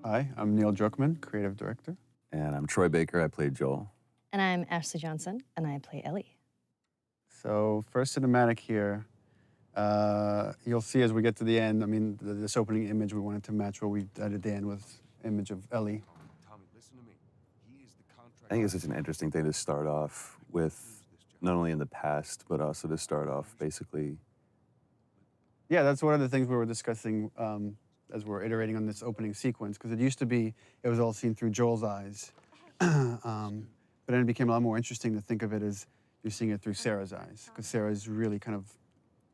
Hi, I'm Neil Druckmann, creative director. And I'm Troy Baker, I played Joel. And I'm Ashley Johnson, and I play Ellie. So first cinematic here, you'll see as we get to the end, I mean, this opening image, we wanted to match what we did at the end with image of Ellie. I think it's such an interesting thing to start off with, not only in the past, but also to start off basically. Yeah, that's one of the things we were discussing as we're iterating on this opening sequence, because it used to be, it was all seen through Joel's eyes. But then it became a lot more interesting to think of it as you're seeing it through Sarah's eyes, because Sarah is really kind of,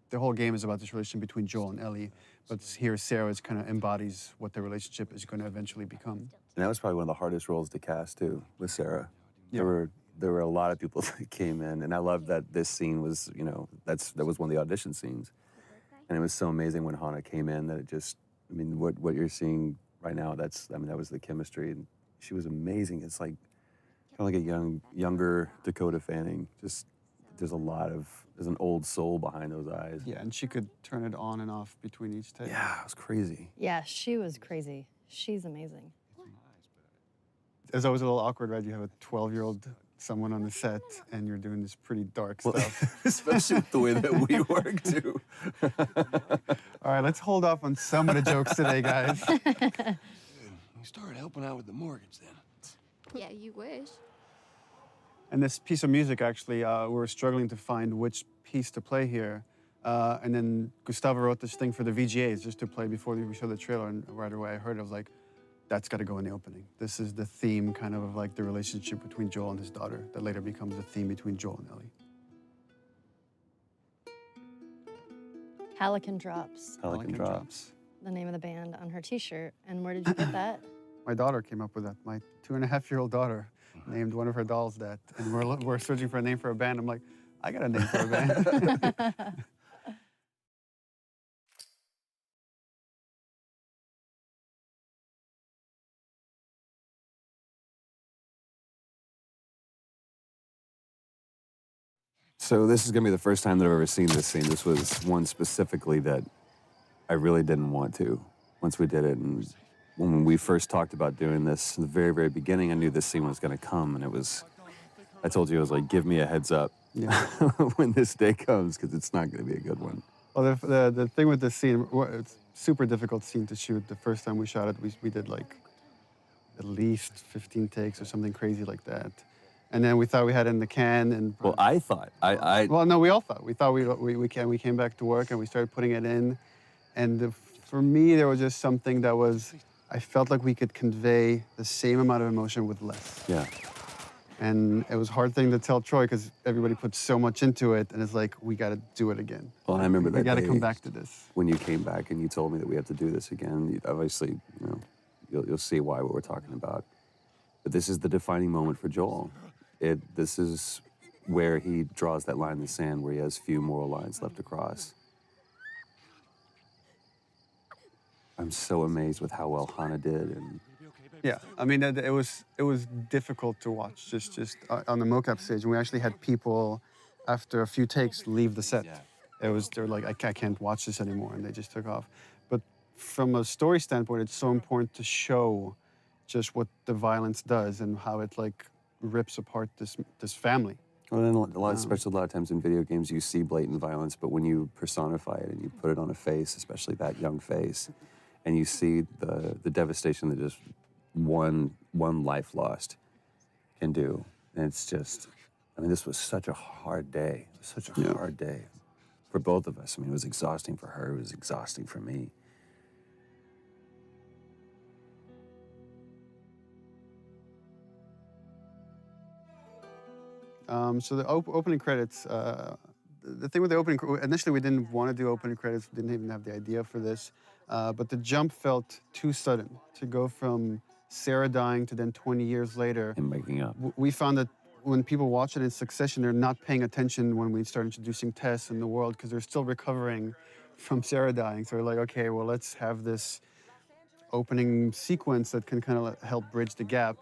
the whole game is about this relationship between Joel and Ellie, but here Sarah is kind of embodies what their relationship is going to eventually become. And that was probably one of the hardest roles to cast too, with Sarah. Yeah. There were a lot of people that came in, and I love that this scene was, you know, that was one of the audition scenes. And it was so amazing when Hannah came in that it just, I mean, what you're seeing right now, that was the chemistry, and she was amazing. It's like, kind of like a younger Dakota Fanning. Just, there's an old soul behind those eyes. Yeah, and she could turn it on and off between each take. Yeah, it was crazy. Yeah, she was crazy. She's amazing. It's always a little awkward, right? You have a 12-year-old someone on the set, and you're doing this pretty dark stuff. Especially with the way that we work, too. All right, let's hold off on some of the jokes today, guys. Good. You started helping out with the mortgage, then. Yeah, you wish. And this piece of music, actually, we were struggling to find which piece to play here. And then Gustavo wrote this thing for the VGAs just to play before we showed the trailer, and right away I heard it, I was like, that's got to go in the opening. This is the theme, kind of like the relationship between Joel and his daughter that later becomes the theme between Joel and Ellie. Hallican Drops, Hallican Drops. the name of the band on her T-shirt. And where did you get that? My daughter came up with that. My 2.5-year-old daughter named one of her dolls that. And we're searching for a name for a band. I'm like, I got a name for a band. So this is going to be the first time that I've ever seen this scene. This was one specifically that I really didn't want to once we did it. And when we first talked about doing this, in the very, very beginning, I knew this scene was going to come. And it was, I told you, I was like, give me a heads up when this day comes, because it's not going to be a good one. Well, the thing with this scene, it's a super difficult scene to shoot. The first time we shot it, we did like at least 15 takes or something crazy like that. And then we thought we had it in the can. And well, I thought. Well, no, we all thought. We thought we came back to work and we started putting it in. And for me, there was just something that was, I felt like we could convey the same amount of emotion with less. Yeah. And it was a hard thing to tell Troy because everybody put so much into it. And it's like, we got to do it again. Well, I remember that we got to day come back to this. When you came back and you told me that we have to do this again. Obviously, you know, you'll see why what we're talking about. But this is the defining moment for Joel. This is where he draws that line in the sand, where he has few moral lines left to cross. I'm so amazed with how well Hannah did. And yeah, I mean, it was difficult to watch just on the mocap stage. And we actually had people, after a few takes, leave the set. They were like, I can't watch this anymore, and they just took off. But from a story standpoint, it's so important to show just what the violence does and how it like rips apart this family. Well, and especially a lot of times in video games, you see blatant violence, but when you personify it and you put it on a face, especially that young face, and you see the devastation that just one life lost can do, and it's just, I mean, this was such a hard day. It was such a hard day for both of us. I mean, it was exhausting for her. It was exhausting for me. So the opening credits, the thing with the opening, initially we didn't want to do opening credits, didn't even have the idea for this, but the jump felt too sudden to go from Sarah dying to then 20 years later. And making up. We found that when people watch it in succession, they're not paying attention when we start introducing Tess in the world because they're still recovering from Sarah dying. So we're like, okay, well, let's have this opening sequence that can kind of help bridge the gap.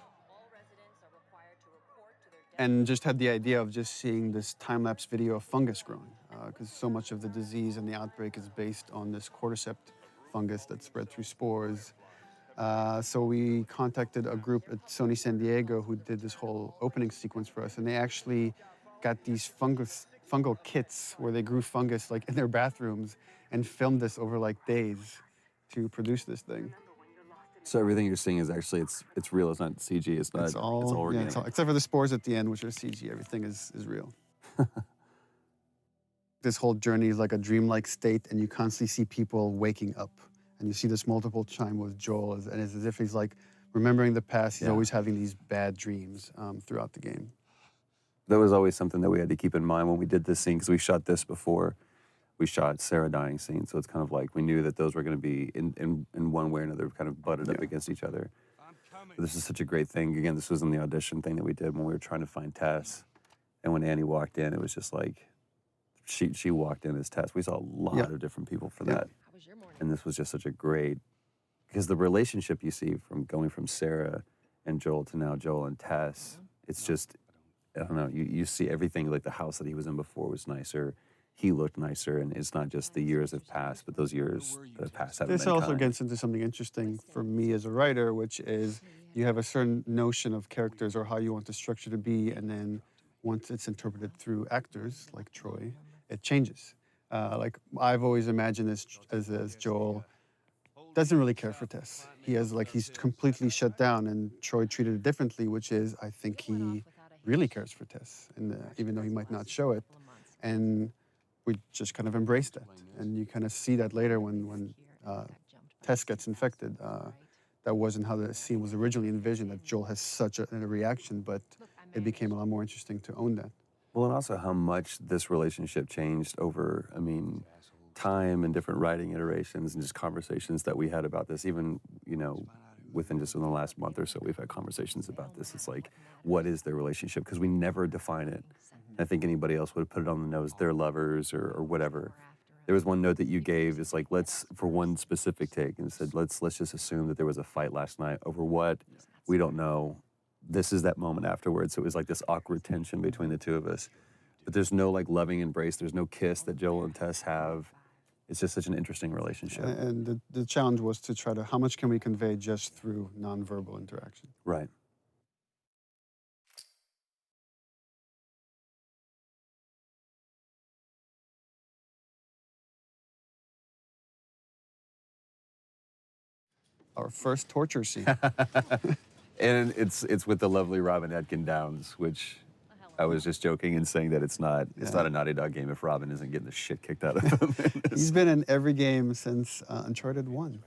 And just had the idea of just seeing this time-lapse video of fungus growing, because so much of the disease and the outbreak is based on this cordyceps fungus that spread through spores. So we contacted a group at Sony San Diego who did this whole opening sequence for us, and they actually got these fungal kits where they grew fungus like in their bathrooms and filmed this over like days to produce this thing. So everything you're seeing is actually it's real. It's not CG. It's not. It's all yeah, organic. it's all, except for the spores at the end, which are CG. Everything is real. This whole journey is like a dreamlike state, and you constantly see people waking up. And you see this multiple time with Joel, and it's as if he's like remembering the past. He's always having these bad dreams throughout the game. That was always something that we had to keep in mind when we did this scene, because we shot this before we shot Sarah dying scene. So it's kind of like we knew that those were going to be in one way or another kind of butted up against each other. But this is such a great thing. Again, this was in the audition thing that we did when we were trying to find Tess. And when Annie walked in, it was just like, she walked in as Tess. We saw a lot of different people for that. And this was just such a great, because the relationship you see from going from Sarah and Joel to now Joel and Tess, it's just, I don't know, you see everything, like the house that he was in before was nicer. He looked nicer, and it's not just the years have passed, but those years that have passed haven't This been also kind. gets into something interesting for me as a writer, which is you have a certain notion of characters or how you want the structure to be, and then once it's interpreted through actors like Troy, it changes. Like I've always imagined as Joel doesn't really care for Tess. He's completely shut down, and Troy treated it differently, which is I think he really cares for Tess, and even though he might not show it, and we just kind of embraced that. And you kind of see that later when Tess gets infected. That wasn't how the scene was originally envisioned, that Joel has such a reaction, but it became a lot more interesting to own that. Well, and also how much this relationship changed over, I mean, time and different writing iterations and just conversations that we had about this. Even, you know, within the last month or so, we've had conversations about this. It's like, what is their relationship? Because we never define it. I think anybody else would have put it on the nose, they're lovers or whatever. There was one note that you gave, it's like, let's, for one specific take, and said, let's just assume that there was a fight last night over what, we don't know. This is that moment afterwards. So it was like this awkward tension between the two of us. But there's no like loving embrace. There's no kiss that Joel and Tess have. It's just such an interesting relationship. And the challenge was to try to, how much can we convey just through nonverbal interaction? Right. Our first torture scene. And it's with the lovely Robin Atkin Downs, which I was just joking and saying that it's not a Naughty Dog game if Robin isn't getting the shit kicked out of him. He's been in every game since Uncharted 1.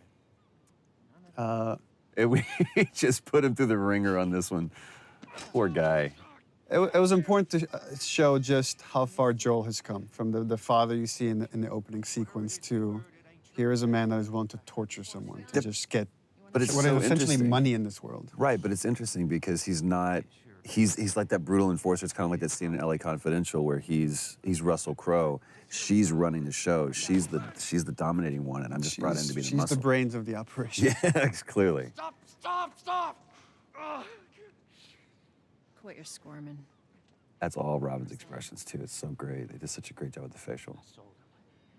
And we just put him through the ringer on this one. Poor guy. It was important to show just how far Joel has come, from the father you see in the opening sequence to here is a man that is willing to torture someone to just get But it's what so is essentially interesting. money in this world. Right, but it's interesting because he's not, he's like that brutal enforcer. It's kind of like that scene in LA Confidential where he's Russell Crowe. She's running the show. She's the dominating one, and I'm just brought in to be the She's muscle. the brains of the operation. Yeah, clearly. Stop! Ugh. Quit your squirming. That's all Robin's expressions too. It's so great. They did such a great job with the facial.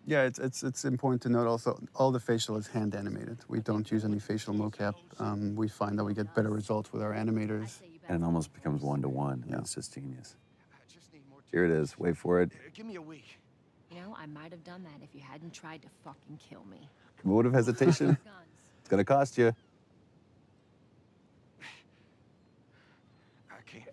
Yeah, it's important to note also, all the facial is hand animated. We don't use any facial mocap. We find that we get better results with our animators. And it almost becomes one-to-one. Yeah. It's just genius. Here it is. Wait for it. Give me a week. You know, I might have done that if you hadn't tried to fucking kill me. Mode of hesitation. It's gonna cost you. I can't.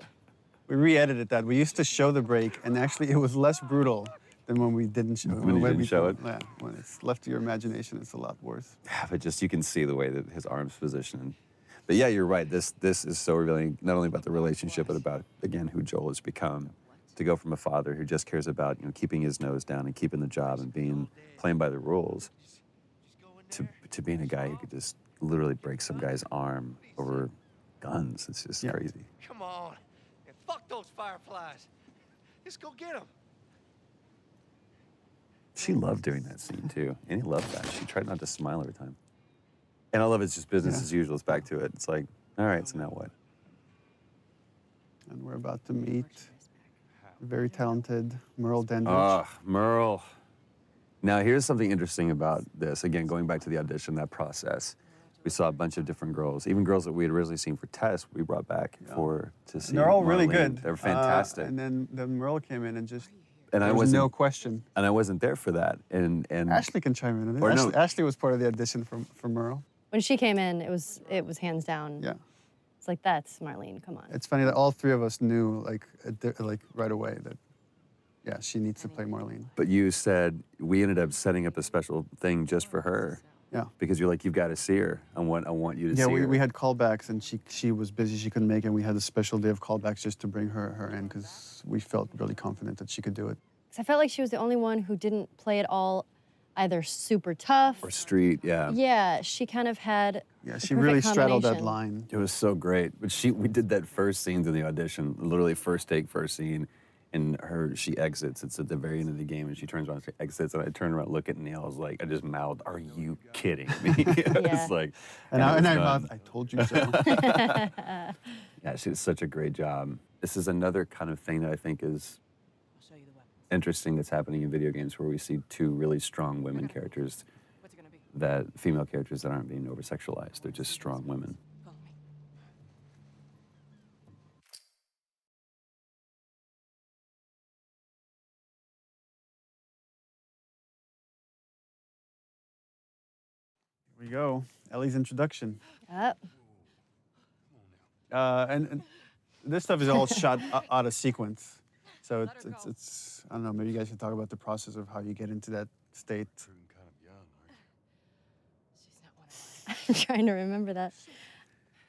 We re-edited that. We used to show the break, and actually it was less brutal than when we didn't show it. When you didn't show it? Yeah, when it's left to your imagination, it's a lot worse. Yeah, but just you can see the way that his arm's positioned. But yeah, you're right. This is so revealing, not only about the relationship, but about, again, who Joel has become. To go from a father who just cares about, you know, keeping his nose down and keeping the job and playing by the rules, to being a guy who could just literally break some guy's arm over guns. It's just crazy. Come on. And fuck those fireflies. Just go get them. She loved doing that scene too, and he loved that. She tried not to smile every time. And I love it's just business as usual. It's back to it. It's like, all right, so now what? And we're about to meet very talented Merle Dandridge. Ah, Merle. Now, here's something interesting about this. Again, going back to the audition, that process. We saw a bunch of different girls, even girls that we had originally seen for tests. We brought back to see. And they're all really Marlene. good. They're fantastic. And then Merle came in and just. And there was no question. And I wasn't there for that. And Ashley can chime in on this. Or no. Ashley was part of the audition for Merle. When she came in, it was hands down. Yeah. It's like, that's Marlene, come on. It's funny that all three of us knew like right away that, yeah, she needs to play Marlene. But you said we ended up setting up a special thing just for her. Yeah. Because you're like, you've got to see her. I want you to see her. Yeah, we had callbacks, and she was busy. She couldn't make it. And we had a special day of callbacks just to bring her in because we felt really confident that she could do it. 'Cause I felt like she was the only one who didn't play it all either super tough. Or street, yeah. Yeah, she kind of had Yeah, the she perfect really straddled that combination. line. It was so great. But we did that first scene in the audition, literally first take, first scene. And she exits. It's at the very end of the game, and she turns around, she exits, and I turned around, look at Neil. I was like, I just mouthed, "Are you kidding me?" It's like, and I it was mouthed, "I told you so." Yeah, she did such a great job. This is another kind of thing that I think is interesting that's happening in video games, where we see two really strong women characters, female characters that aren't being over-sexualized. They're just strong women. Here we go. Ellie's introduction. Yep. And this stuff is all shot out of sequence. So it's I don't know, maybe you guys can talk about the process of how you get into that state. I'm trying to remember that.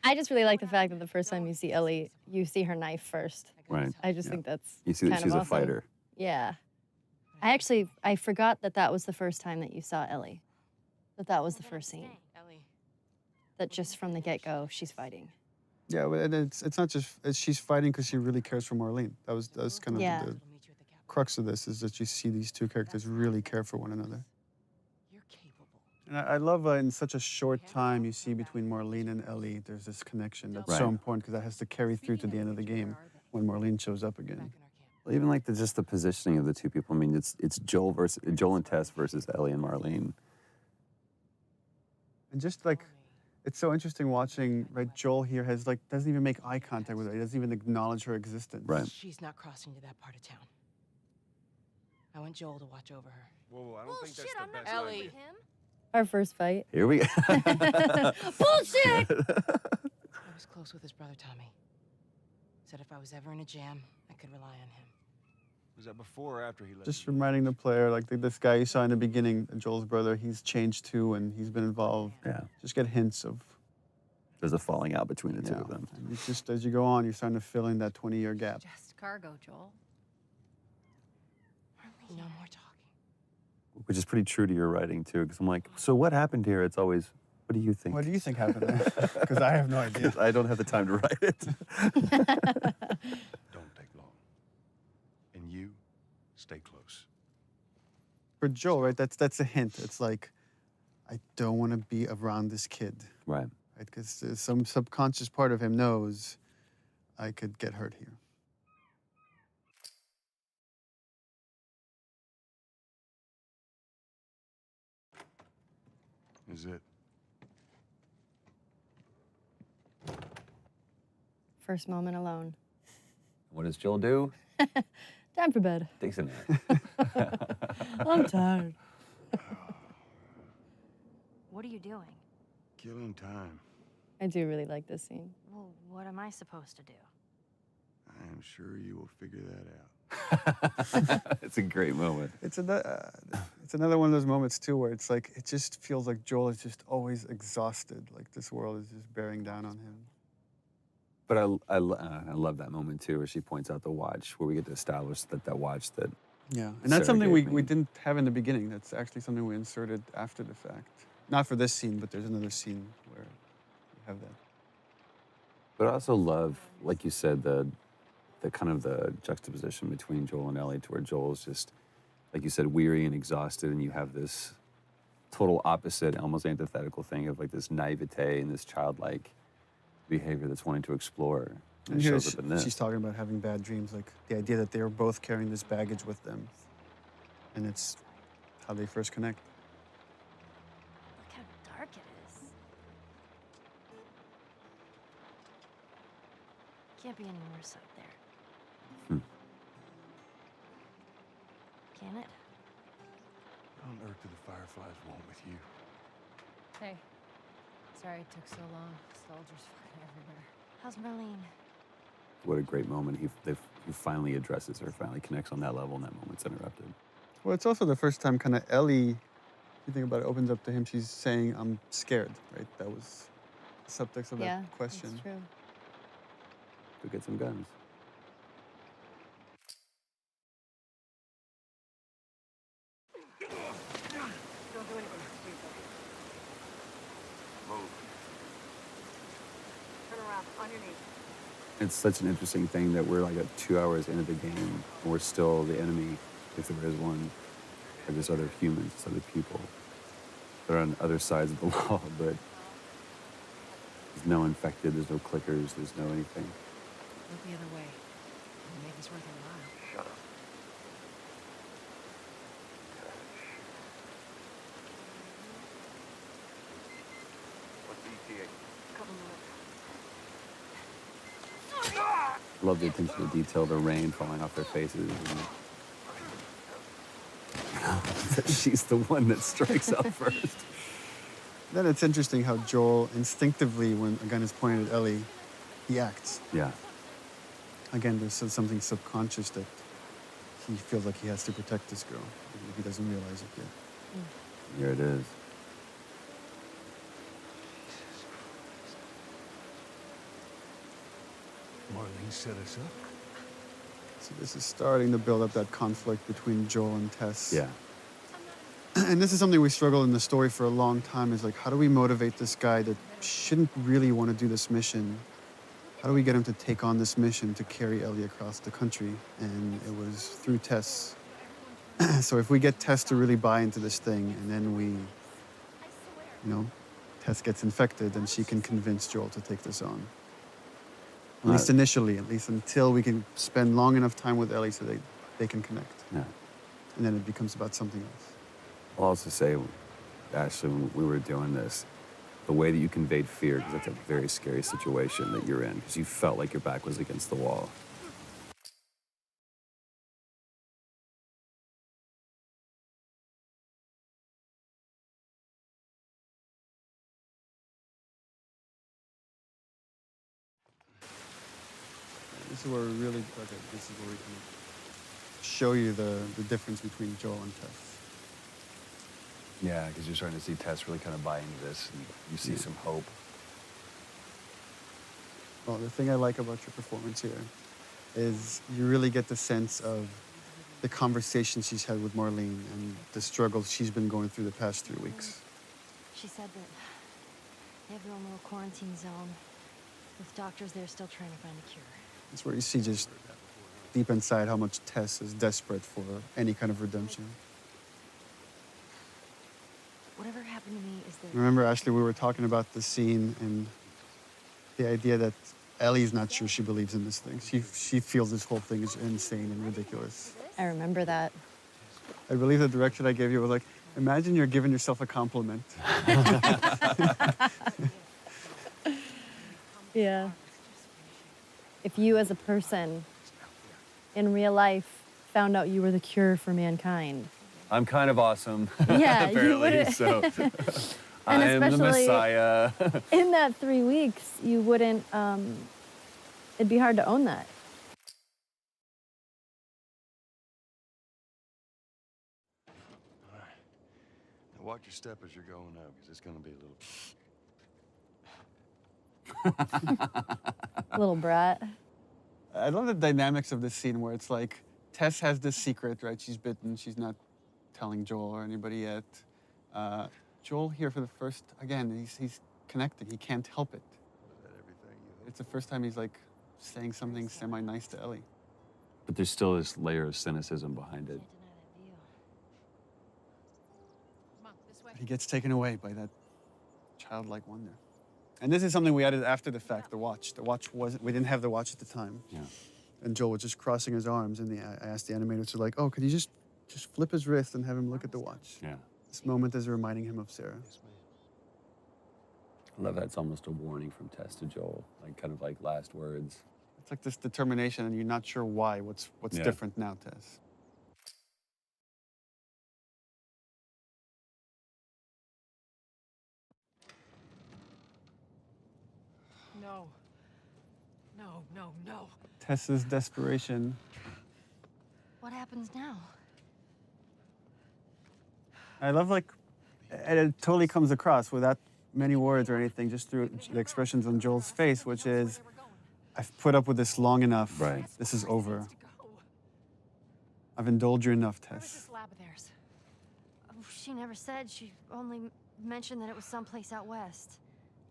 I just really like the fact that the first time you see Ellie, you see her knife first. Right. I just think that's You see that kind she's of a awesome. fighter. Yeah. I forgot that was the first time that you saw Ellie. That was the first scene. That just from the get-go, she's fighting. Yeah, and it's not just she's fighting because she really cares for Marlene. That's kind of Yeah. the crux of this, is that you see these two characters really care for one another. And I love in such a short time you see between Marlene and Ellie, there's this connection that's so Right. important because that has to carry through to the end of the game when Marlene shows up again. Well, even like just the positioning of the two people. I mean, it's Joel and Tess versus Ellie and Marlene. And just like, it's so interesting watching, right, Joel here doesn't even make eye contact with her. He doesn't even acknowledge her existence. Right. She's not crossing to that part of town. I want Joel to watch over her. Whoa, I don't think that's the best Ellie. Our first fight. Here we go. Bullshit! I was close with his brother, Tommy. Said if I was ever in a jam, I could rely on him. Was that before or after he left? Just reminding the player, like this guy you saw in the beginning, Joel's brother, he's changed too, and he's been involved. Yeah. Just get hints of. There's a falling out between the two Yeah. of them. And it's just as you go on, you're starting to fill in that 20-year gap. Just cargo, Joel. No more talking. Which is pretty true to your writing too, because I'm like, so what happened here? It's always, what do you think? What do you think happened there? Because I have no idea. I don't have the time to write it. Don't take long. And you, stay close. For Joel, right, that's a hint. It's like, I don't want to be around this kid, Right. right? Because some subconscious part of him knows I could get hurt here. Is it? First moment alone. What does Joel do? Time for bed. Takes a nap. I'm tired. What are you doing? Killing time. I do really like this scene. Well, what am I supposed to do? I am sure you will figure that out. It's a great moment. It's another one of those moments too where it's like, it just feels like Joel is just always exhausted. Like this world is just bearing down on him. But I love that moment too, where she points out the watch, where we get to establish that watch that. Yeah, and that's Sarah something gave we me. didn't have in the beginning. That's actually something we inserted after the fact. Not for this scene, but there's another scene where we have that. But I also love, like you said, the kind of the juxtaposition between Joel and Ellie, to where Joel's just, like you said, weary and exhausted, and you have this total opposite, almost antithetical thing of like this naivete and this childlike behavior that's wanting to explore. And it here shows up in this. she's talking about having bad dreams, like the idea that they are both carrying this baggage with them. And it's how they first connect. Look how dark it is. Can't be any worse out there. Can it? What on earth do the Fireflies want with you? Hey. Sorry it took so long. Soldiers fucking everywhere. How's Marlene? What a great moment. He finally addresses her, finally connects on that level, and that moment's interrupted. Well, it's also the first time kind of Ellie, if you think about it, opens up to him. She's saying, I'm scared, right? That was the subtext of that question. That's true. Go get some guns. Don't do anything. Please don't. Move. Turn around. On your knees. It's such an interesting thing that we're like 2 hours into the game, and we're still the enemy, if there is one. Or there's other humans, there's other people. They're on other sides of the wall, but there's no infected, there's no clickers, there's no anything. Look the other way. It'll make this worth your while. Shut up. What's ETA? Couple minutes. I love the attention to detail, the rain falling off their faces. And she's the one that strikes out first. Then it's interesting how Joel instinctively, when a gun is pointed at Ellie, he acts. Yeah. Again, there's something subconscious that he feels like he has to protect this girl, even if he doesn't realize it yet. Here it is. Marlene set us up. So this is starting to build up that conflict between Joel and Tess. Yeah. And this is something we struggled in the story for a long time, is like, how do we motivate this guy that shouldn't really want to do this mission? How do we get him to take on this mission to carry Ellie across the country? And it was through Tess. So if we get Tess to really buy into this thing, and then Tess gets infected, then she can convince Joel to take this on. At least initially, at least until we can spend long enough time with Ellie so they can connect. Yeah. And then it becomes about something else. I'll also say, Ashley, when we were doing this, the way that you conveyed fear, because that's a very scary situation that you're in, because you felt like your back was against the wall. This is where we really, this is where we can show you the difference between Joel and Tess. Yeah, because you're starting to see Tess really kind of buy into this, and you see some hope. Well, the thing I like about your performance here is you really get the sense of the conversation she's had with Marlene and the struggles she's been going through the past 3 weeks. She said that they have their own little quarantine zone with doctors there still trying to find a cure. It's where you see just deep inside how much Tess is desperate for any kind of redemption. Whatever happened to me is that... Remember, Ashley, we were talking about the scene and the idea that Ellie's not sure she believes in this thing. She feels this whole thing is insane and ridiculous. I remember that. I believe the direction I gave you was like, imagine you're giving yourself a compliment. Yeah. If you as a person in real life found out you were the cure for mankind. I'm kind of awesome, Yeah, you apparently, wouldn't. so And I am the especially Messiah. in that 3 weeks, you wouldn't, it'd be hard to own that. All right. Now watch your step as you're going out, because it's going to be a little... Little brat. I love the dynamics of this scene where it's like Tess has this secret, right? She's bitten. She's not telling Joel or anybody yet. Joel here for the first, again, he's connected. He can't help it. Is that everything you hope? It's the first time he's like saying something semi-nice to Ellie. But there's still this layer of cynicism behind it. Come on, this way. He gets taken away by that childlike wonder. And this is something we added after the fact, the watch. The watch wasn't, we didn't have the watch at the time. Yeah. And Joel was just crossing his arms, and I asked the animator to like, oh, could you just flip his wrist and have him look at the watch? Yeah. This moment is reminding him of Sarah. Yes, ma'am. I love that. It's almost a warning from Tess to Joel, like kind of like last words. It's like this determination, and you're not sure why. What's Yeah. different now, Tess? No. No, no, no. Tess's desperation. What happens now? I love, like, and it totally comes across without many words or anything, just through the expressions on Joel's face, which is, I've put up with this long enough. Right. This is over. I've indulged you enough, Where's Tess. this lab of theirs? Oh, she never said. She only mentioned that it was someplace out west.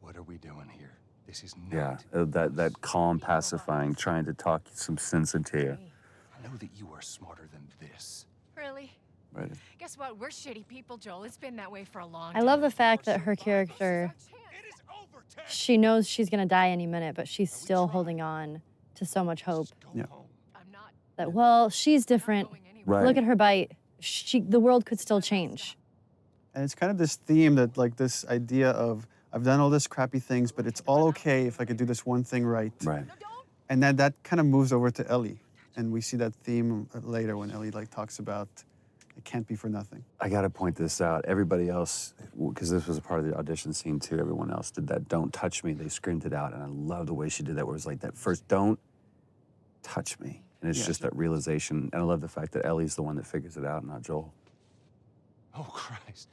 What are we doing here? This is Yeah, not. that calm, pacifying, trying to talk some sense into you. I know that you are smarter than this. Really? Right. Guess what? We're shitty people, Joel. It's been that way for a long time. I love the fact that her character, It is over, Tess. she knows she's gonna die any minute, but she's still holding on to so much hope Go Yeah. home. I'm not that, well, she's different. going anywhere. Right. Look at her bite. The world could still change. And it's kind of this theme that, like, this idea of, I've done all this crappy things, but it's all okay if I could do this one thing right. Right. And then that kind of moves over to Ellie. And we see that theme later when Ellie, like, talks about it can't be for nothing. I got to point this out. Everybody else, because this was a part of the audition scene too, everyone else did that "don't touch me." They screamed it out, and I love the way she did that, where it was like that first "don't touch me." And it's Yeah. just that realization. And I love the fact that Ellie's the one that figures it out, not Joel. Oh, Christ.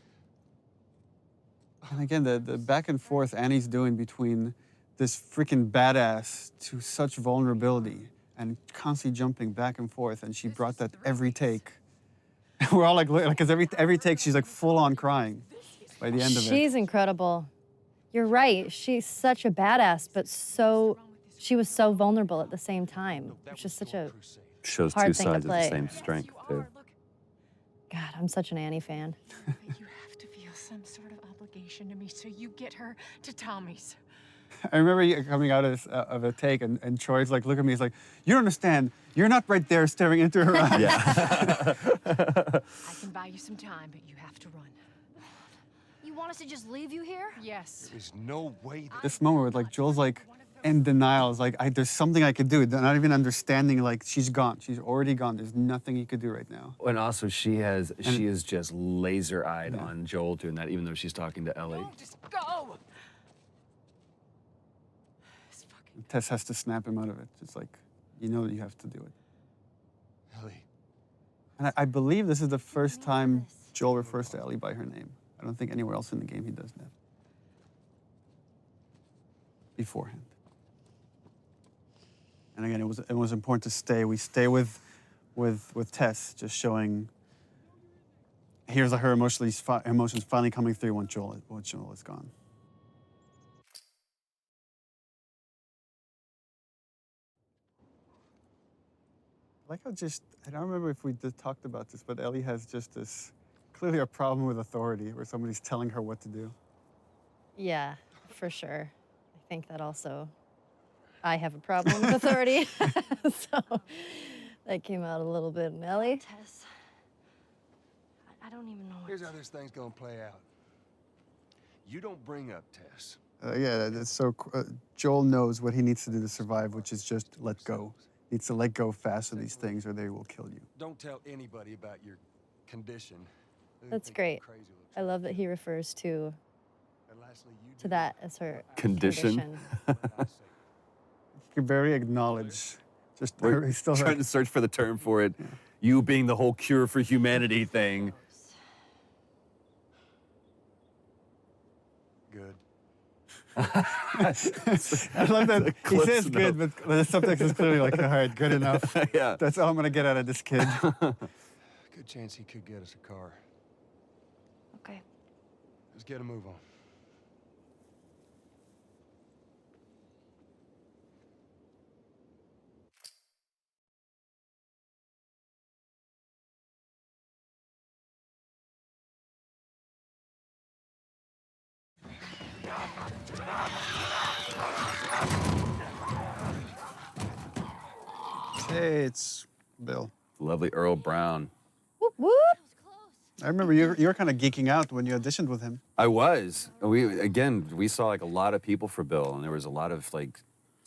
And again, the back and forth Annie's doing between this freaking badass to such vulnerability and constantly jumping back and forth. And she brought that every take. We're all like, because every take she's like full on crying by the end of it. She's incredible. You're right. She's such a badass, but she was so vulnerable at the same time. It's just such a, Shows Hard two thing to sides of the play. same strength too. God, I'm such an Annie fan. You have to feel some sort of obligation to me, so you get her to Tommy's. I remember you coming out of a take, and Troy's like, look at me, he's like, you don't understand. You're not right there staring into her eyes. Yeah. I can buy you some time, but you have to run. You want us to just leave you here? Yes. There's no way that. This moment where, like, Joel's like in denial. It's like, there's something I could do. Not even understanding, like, she's gone. She's already gone. There's nothing he could do right now. And also, she is just laser-eyed on Joel doing that, even though she's talking to Ellie. No, just go. This fucking Tess has to snap him out of it. It's like, you know that you have to do it. Ellie. And I believe this is the first time Joel refers to Ellie by her name. I don't think anywhere else in the game he does that. Beforehand. And again, it was important to stay. We stay with Tess, just showing. Here's her emotions finally coming through when Joel is gone. Like how I don't remember if we just talked about this, but Ellie has just this, clearly a problem with authority, where somebody's telling her what to do. Yeah, for sure. I think that also, I have a problem with authority. So that came out a little bit in Ellie. Tess, I don't even know what Here's how this thing's gonna play out. You don't bring up Tess. Yeah, that's so. Joel knows what he needs to do to survive, which is just let go. Needs to let go fast of these things, or they will kill you. Don't tell anybody about your condition. They That's think you're great. crazy little I love that he refers to And lastly, you do that as her Condition. what I say. He can very acknowledge. Just We're he's still trying to search for the term for it. You being the whole cure for humanity thing. Good. I love that he Close says enough. good, but the subtext is clearly like, all right, good enough. Yeah. That's all I'm gonna get out of this kid. Good chance he could get us a car. Okay. Let's get a move on. Hey, it's Bill. Lovely Earl Brown. Whoop whoop. I remember you were kind of geeking out when you auditioned with him. I was. We saw like a lot of people for Bill, and there was a lot of like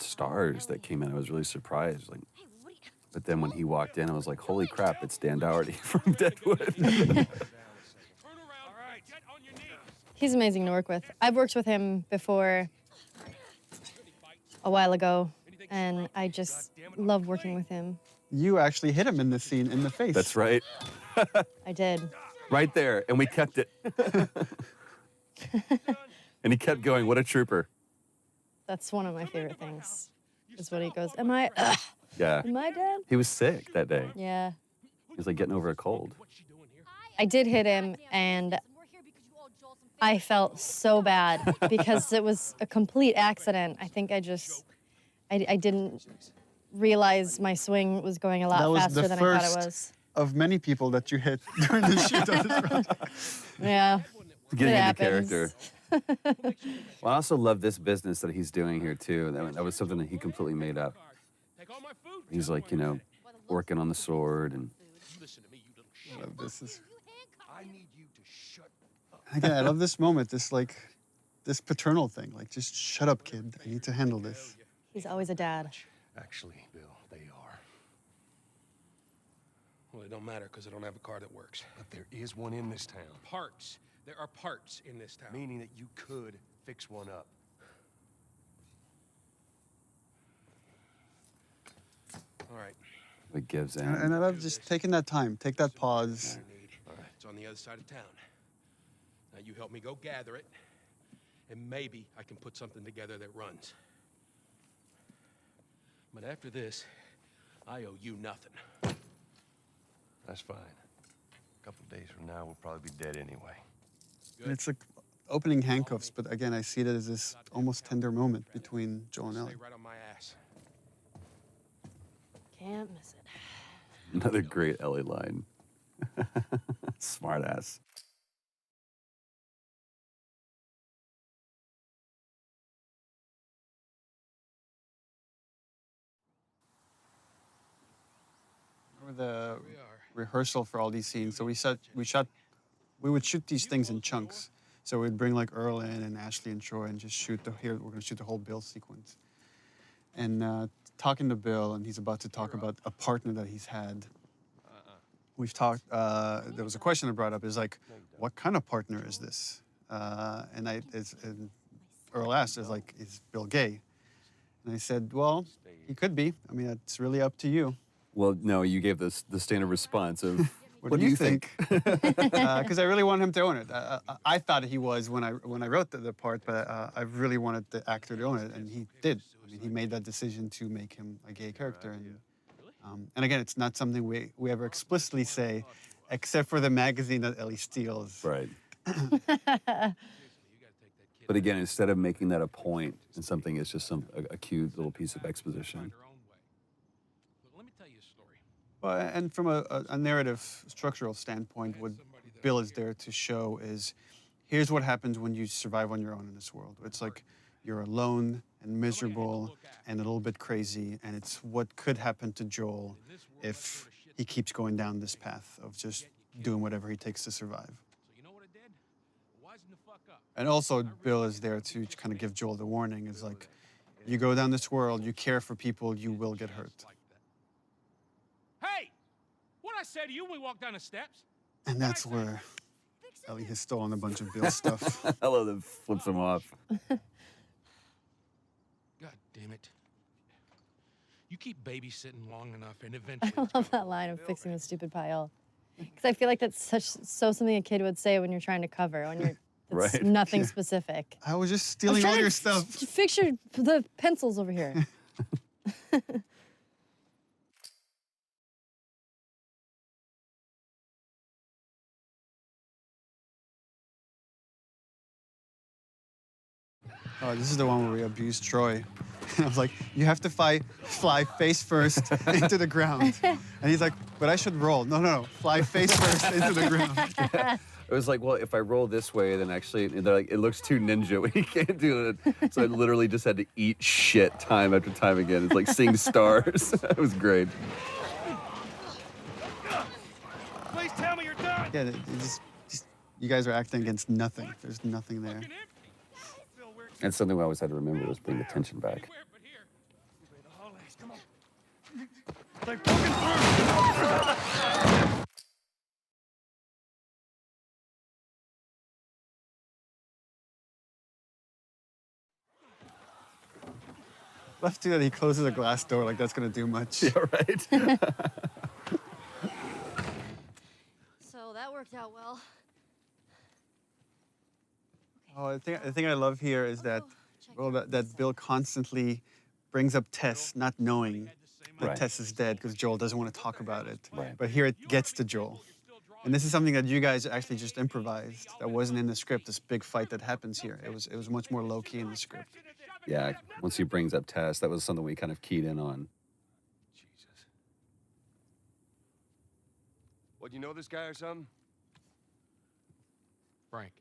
stars that came in. I was really surprised. Like, but then when he walked in, I was like, holy crap, it's Dan Dougherty from Deadwood. He's amazing to work with. I've worked with him before a while ago, and I just love working with him. You actually hit him in this scene in the face. That's right. I did. Right there, and we kept it. And he kept going, what a trooper. That's one of my favorite things, is when he goes, am I Yeah. dead? He was sick that day. Yeah. He was like getting over a cold. I did hit him, and I felt so bad because it was a complete accident. I think I didn't realize my swing was going a That lot was faster the than I thought first it was. of many people that you hit during the shoot of this project. Yeah. Getting It into happens. character. Well, I also love this business that he's doing here too. That was something that he completely made up. He's like, you know, working on the sword and. I love this. Again, I love this moment. This paternal thing. Like, just shut up, kid. I need to handle this. He's always a dad. Actually, Bill, they are. Well, it don't matter because I don't have a car that works. But there is one in this town. Parts. There are parts in this town. Meaning that you could fix one up. All right. It gives in. And I love just taking that time. Take that pause. All right. It's on the other side of town. Now you help me go gather it, and maybe I can put something together that runs. But after this, I owe you nothing. That's fine. A couple days from now, we'll probably be dead anyway. And it's like opening handcuffs, but again, I see it as this almost tender moment between Joel and Ellie. Stay right on my ass. Can't miss it. Another great Ellie line. Smart ass. Remember the rehearsal for all these scenes? So we would shoot these things in chunks. So we'd bring like Earl in and Ashley and Troy and just shoot we're gonna shoot the whole Bill sequence. And talking to Bill, and he's about to talk about a partner that he's had. We've talked, there was a question that brought up, is like, what kind of partner is this? And Earl asked, is Bill gay? And I said, well, he could be. I mean, it's really up to you. Well, no, you gave the standard response of, What do you think? Because I really want him to own it. I thought he was when I wrote the part, but I really wanted the actor to own it, and he did. I mean, he made that decision to make him a gay character. And again, it's not something we ever explicitly say, except for the magazine that Ellie steals. Right. But again, instead of making that a point in something, it's just a cute little piece of exposition. Well, and from a narrative structural standpoint, what Bill is there to show is, here's what happens when you survive on your own in this world. It's like you're alone and miserable and a little bit crazy, and it's what could happen to Joel if he keeps going down this path of just doing whatever he takes to survive. And also, Bill is there to kind of give Joel the warning, is like, you go down this world, you care for people, you will get hurt. Hey! What'd I say to you when we walked down the steps? And that's where Ellie has stolen a bunch of Bill's stuff. I love that flips him off. God damn it. You keep babysitting long enough and eventually... I love that line of fixing the stupid pile. Because I feel like that's so something a kid would say when you're trying to cover, when you're it's Right. nothing specific. I was just stealing all your stuff. Fix the pencils over here. Oh, this is the one where we abused Troy. And I was like, you have to fly face first into the ground. And he's like, but I should roll. No, fly face first into the ground. It was like, well, if I roll this way, then actually, they're like, it looks too ninja when you can't do it. So I literally just had to eat shit time after time again. It's like seeing stars. It was great. Please tell me you're done! Yeah, you guys are acting against nothing. There's nothing there. That's something I always had to remember, was bring the tension back. like poking through. Love too that he closes a glass door like that's gonna do much. Yeah, right. So that worked out well. Oh, the thing I love here is that, well, that Bill constantly brings up Tess, not knowing that Right. Tess is dead because Joel doesn't want to talk about it. Right. But here it gets to Joel. And this is something that you guys actually just improvised. That wasn't in the script, this big fight that happens here. It was much more low-key in the script. Yeah, once he brings up Tess, that was something we kind of keyed in on. Jesus. What, you know this guy or something? Frank.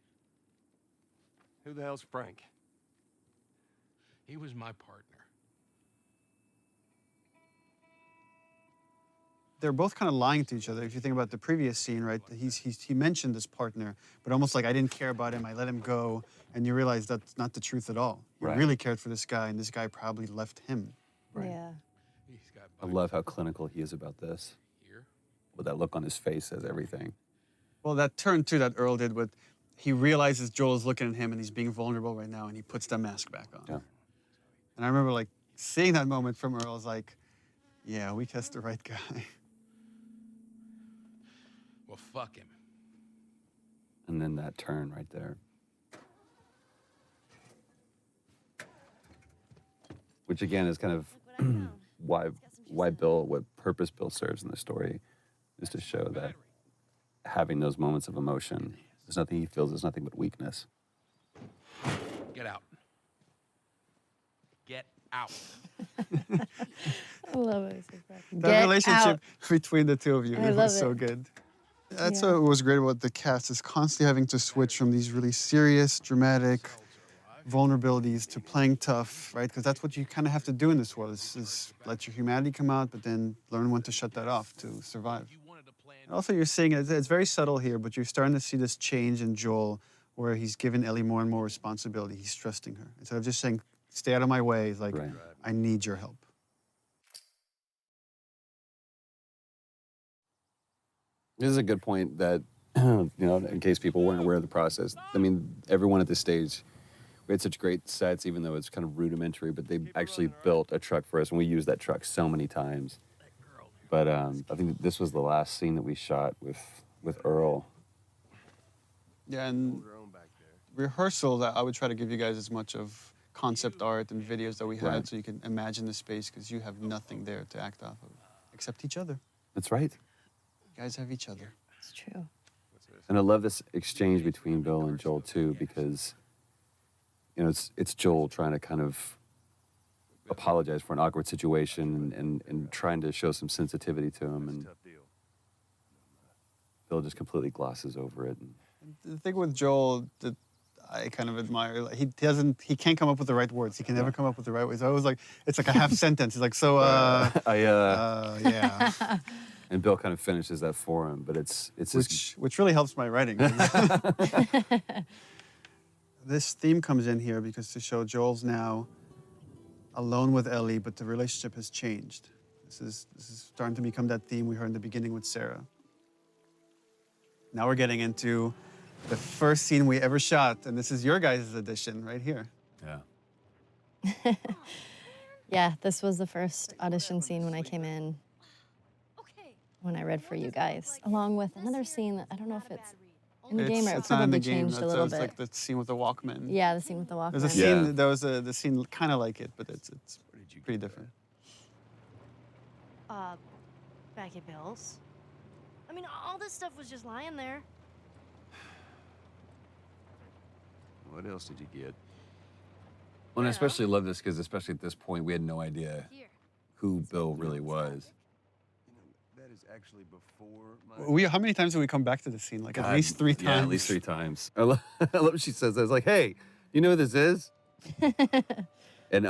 Who the hell's Frank? He was my partner. They're both kind of lying to each other. If you think about the previous scene, right? He mentioned this partner, but almost like, I didn't care about him, I let him go, and you realize that's not the truth at all. You Right. really cared for this guy, and this guy probably left him. Yeah. He's got I love how clinical he is about this. here. With that look on his face says everything. Well, that turn too that Earl did with, he realizes Joel is looking at him and he's being vulnerable right now, and he puts the mask back on. Yeah. And I remember like seeing that moment from Earl, I was like, yeah, we cast the right guy. Well, fuck him. And then that turn right there. Which again is kind of why Bill, what purpose Bill serves in the story, is to show that having those moments of emotion, there's nothing he feels, there's nothing but weakness. Get out. Get out. I love it. That relationship out. between the two of you, I it love was so it. good. That's Yeah. what was great about the cast, is constantly having to switch from these really serious, dramatic vulnerabilities to playing tough, right? Because that's what you kind of have to do in this world, is let your humanity come out, but then learn when to shut that off to survive. And also, you're seeing, it's very subtle here, but you're starting to see this change in Joel, where he's given Ellie more and more responsibility. He's trusting her. Instead of just saying, stay out of my way, he's like, Right. I need your help. This is a good point that, you know, in case people weren't aware of the process. I mean, everyone at this stage, we had such great sets, even though it's kind of rudimentary, but they actually built a truck for us, and we used that truck so many times. But I think this was the last scene that we shot with Earl. Yeah, and rehearsal, that I would try to give you guys as much of concept art and videos that we had, Right. so you can imagine the space, because you have nothing there to act off of, except each other. That's right. You guys have each other. It's true. And I love this exchange between Bill and Joel too, because, you know, it's Joel trying to kind of apologize for an awkward situation and trying to show some sensitivity to him, and Bill just completely glosses over it. And The thing with Joel that I kind of admire, like, he can't come up with the right words. He can never come up with the right words. I was like, it's like a half sentence. He's like, so, yeah. and Bill kind of finishes that for him, but it's just, Which really helps my writing. This theme comes in here because to show Joel's now alone with Ellie, but the relationship has changed. This is starting to become that theme we heard in the beginning with Sarah. Now we're getting into the first scene we ever shot, and this is your guys' edition right here. yeah. Yeah, this was the first audition scene when I came in, when I read for you guys, along with another scene that I don't know if it's in the game or it It's not in probably the game. changed a little It's bit. like the scene with the Walkman. Yeah, the scene with the Walkman. There's a Yeah. scene. There was the scene kind of like it, but it's pretty different. Back at Bill's. I mean, all this stuff was just lying there. What else did you get? Well, and I especially love this because, especially at this point, we had no idea Here. who Bill really was. You know, that is actually before my... How many times did we come back to this scene? Like at God, least 3 times. Yeah, at least 3 times. I love what she says. I was like, hey, you know who this is? And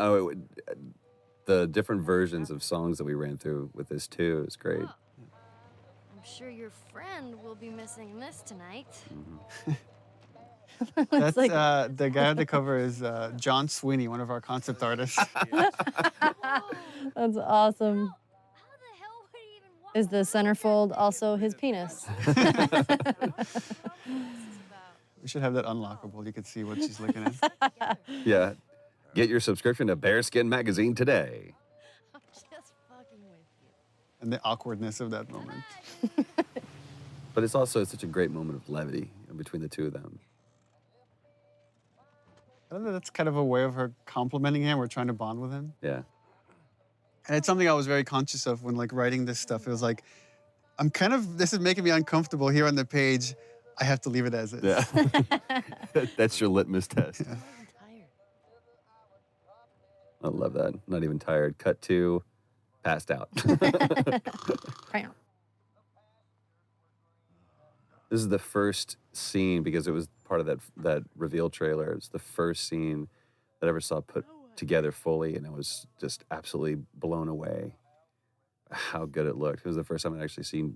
the different versions of songs that we ran through with this too is great. I'm sure your friend will be missing this tonight. That's like- the guy on the cover is John Sweeney, one of our concept artists. That's awesome. How the hell Is the centerfold also his penis? We should have that unlockable. You could see what she's looking at. Yeah. Get your subscription to Bearskin Magazine today. I'm just fucking with you. And the awkwardness of that moment. But it's also such a great moment of levity between the two of them. I don't know, that's kind of a way of her complimenting him or trying to bond with him. Yeah. And it's something I was very conscious of when like writing this stuff. It was like, this is making me uncomfortable here on the page. I have to leave it as is. Yeah. That's your litmus test. Yeah. I'm tired. I love that. Not even tired. Cut to passed out. This is the first scene, because it was part of that reveal trailer. It's the first scene that I ever saw put together fully, and I was just absolutely blown away how good it looked. It was the first time I'd actually seen,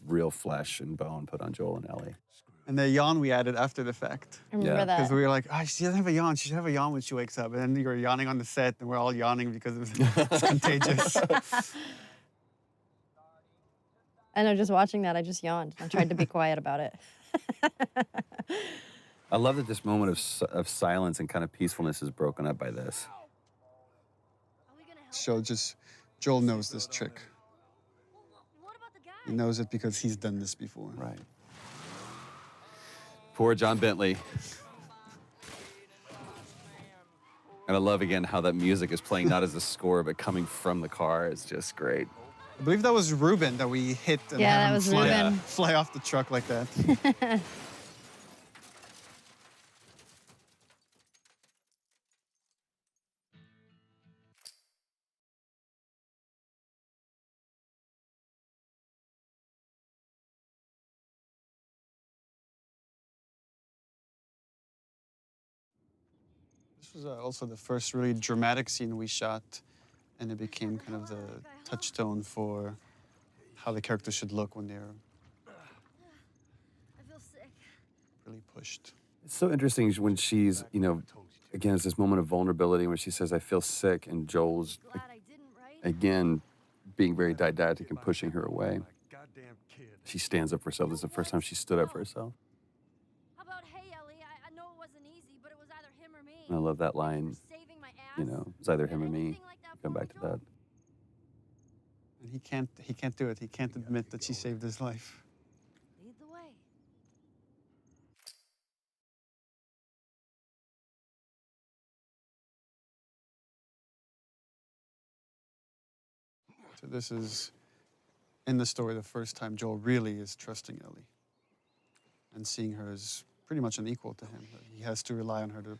real flesh and bone put on Joel and Ellie. And the yawn we added after the fact. I remember Yeah. that. Because we were like, oh, she doesn't have a yawn. She should have a yawn when she wakes up. And then you were yawning on the set, and we're all yawning because it's contagious. I know, just watching that, I just yawned. I tried to be quiet about it. I love that this moment of silence and kind of peacefulness is broken up by this. So Joel knows this trick. What about the guy? He knows it because he's done this before. Right. Poor John Bentley. And I love, again, how that music is playing not as a score, but coming from the car. It's just great. I believe that was Ruben that we hit and Yeah, had that him was fly, Ruben. fly off the truck like that. This was also the first really dramatic scene we shot, and it became kind of the touchstone for how the characters should look when they're I feel sick. really pushed. It's so interesting when she's, again, it's this moment of vulnerability where she says, I feel sick, and Joel's, Glad I didn't, right? again, being very didactic and pushing her away. Goddamn kid. She stands up for herself. This is the first time she stood up for herself. How about, hey, Ellie, I know it wasn't easy, but it was either him or me. And I love that line, For saving my ass. it's either him or me. Anything like that Come for back me, to Joel? that. And he can't do it. He can't admit that she saved his life. Lead the way. So this is, in the story, the first time Joel really is trusting Ellie and seeing her as pretty much an equal to him. That he has to rely on her to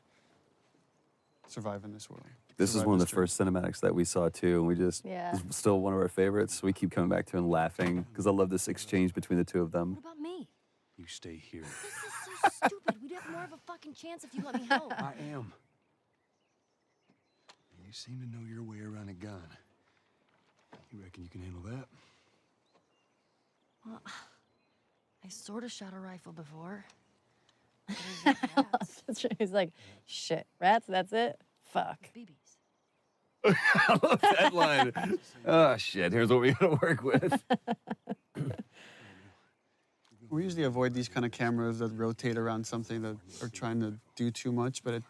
survive in this world. This is survive one of the this journey. first cinematics that we saw too, and we just, Yeah. it's still one of our favorites. We keep coming back to it and laughing, because I love this exchange between the two of them. What about me? You stay here. This is so stupid. We'd have more of a fucking chance if you let me help. I am. You seem to know your way around a gun. You reckon you can handle that? Well, I sort of shot a rifle before. He's like, shit, rats, that's it? Fuck. BBs. I love that line. Oh, shit, here's what we gotta work with. We usually avoid these kind of cameras that rotate around something that are trying to do too much, but it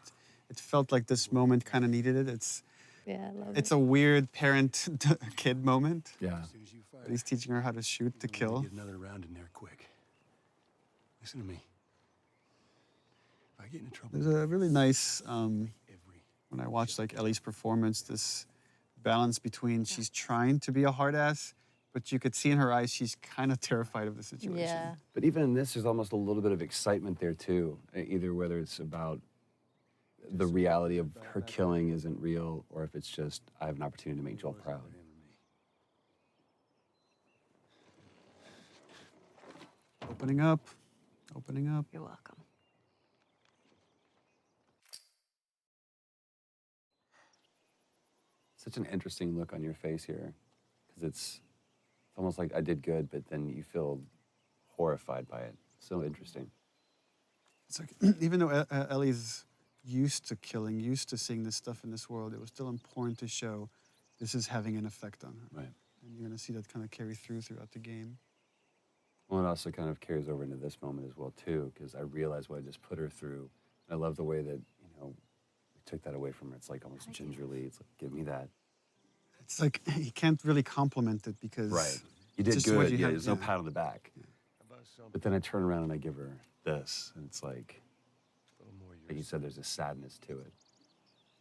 felt like this moment kind of needed it. Yeah, I love It's it. a weird parent-kid moment. Yeah. As soon as you fire, He's teaching her how to shoot to we're gonna kill. Get another round in there quick. Listen to me. If I get into trouble, There's a really nice, every when I watched like Ellie's performance, this balance between she's trying to be a hard ass, but you could see in her eyes she's kind of terrified of the situation. Yeah. But even in this, there's almost a little bit of excitement there too. Either whether it's about the reality of her killing isn't real, or if it's just, I have an opportunity to make Joel proud. Opening up, opening up. You're welcome. Such an interesting look on your face here, because it's almost like I did good, but then you feel horrified by it. So interesting. It's like, even though Ellie's used to killing, used to seeing this stuff in this world, it was still important to show this is having an effect on her. Right. And you're going to see that kind of carry throughout the game. Well, it also kind of carries over into this moment as well, too, because I realized what I just put her through. I love the way that, you know, we took that away from her. It's like almost gingerly. It's like, give me that. It's like he can't really compliment it because Right. You did just good. what you Yeah, had, there's no pat on the back. Yeah. But then I turn around and I give her this, and it's like you said, there's a sadness to it.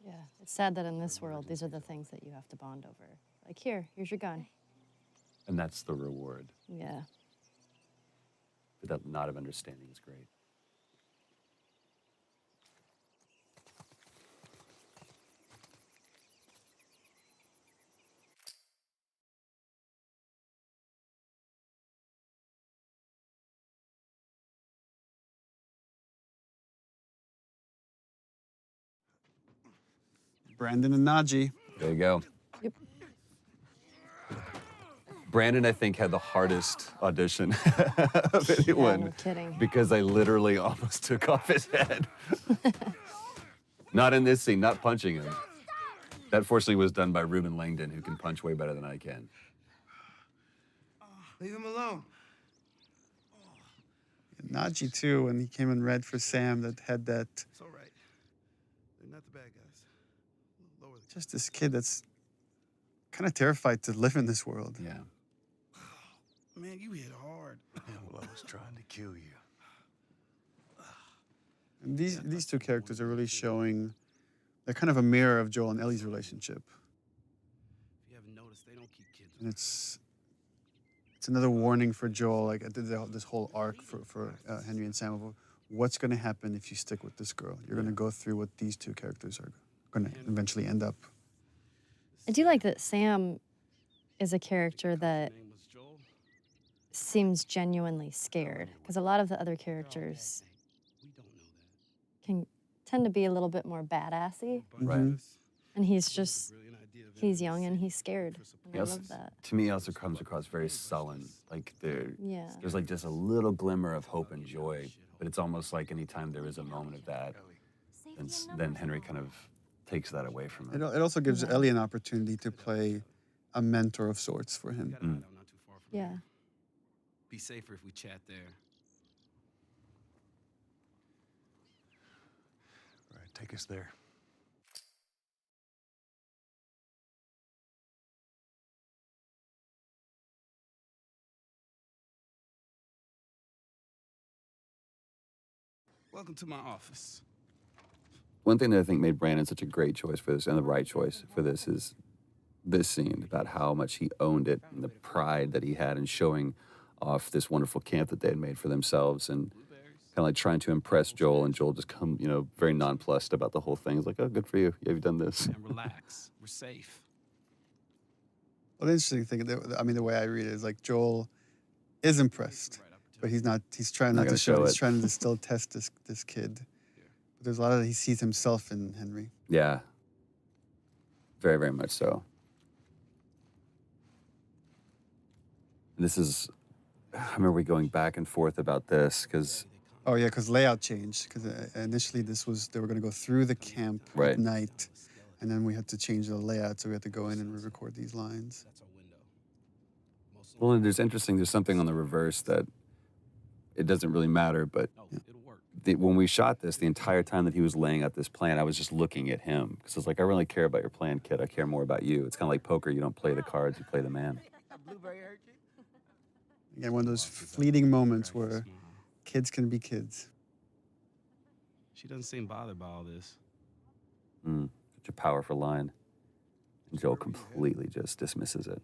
Yeah, it's sad that in this world, these are the things that you have to bond over. Like, here's your gun. And that's the reward. Yeah. But that knot of understanding is great. Brandon and Najee. There you go. Yep. Brandon, I think, had the hardest audition of anyone. Yeah, no kidding. Because I literally almost took off his head. Not in this scene, not punching him. That fortunately was done by Ruben Langdon, who can punch way better than I can. Leave him alone. And Najee, too, when he came in red for Sam, that had that. It's all right. They're not the bad guys. Lower the... Just this kid that's kind of terrified to live in this world. Yeah. Man, you hit hard. Yeah, well, I was trying to kill you. And these two characters are really showing, they're kind of a mirror of Joel and Ellie's relationship. If you haven't noticed, they don't keep kids. And it's another warning for Joel, like this whole arc for Henry and Sam of what's going to happen if you stick with this girl. You're going to go through what these two characters are going to eventually end up. I do like that Sam is a character that seems genuinely scared, because a lot of the other characters can tend to be a little bit more badassy, Right. and he's young and he's scared, and I love that. To me, it also comes across very sullen. Like Yeah. there's like just a little glimmer of hope and joy, but it's almost like anytime there is a moment of that, then Henry kind of takes that away from It her. also gives Ellie an opportunity to play a mentor of sorts for him. I'm not too far from Yeah. here. Be safer if we chat there. All right, take us there. Welcome to my office. One thing that I think made Brandon such a great choice for this, and the right choice for this, is this scene about how much he owned it and the pride that he had in showing off this wonderful camp that they had made for themselves, and kind of like trying to impress Joel, and Joel just come, very nonplussed about the whole thing. He's like, oh, good for you. Yeah, you've done this. And relax. We're safe. Well, the interesting thing, the way I read it is like Joel is impressed, but he's not. He's trying not to show it. He's trying to still test this kid. But there's a lot of he sees himself in Henry. Yeah. Very, very much so. And this is, I remember we going back and forth about this, because Oh yeah, because layout changed. Because initially they were going to go through the camp Right. at night, and then we had to change the layout, so we had to go in and re-record these lines. well, and there's something on the reverse that it doesn't really matter, but It'll work. when we shot this, the entire time that he was laying out this plan, I was just looking at him, because I was like, I really care about your plan, kid. I care more about you. It's kind of like poker. You don't play the cards, you play the man. Again, one of those fleeting moments where kids can be kids. She doesn't seem bothered by all this. Such a powerful line. And Joel completely just dismisses it.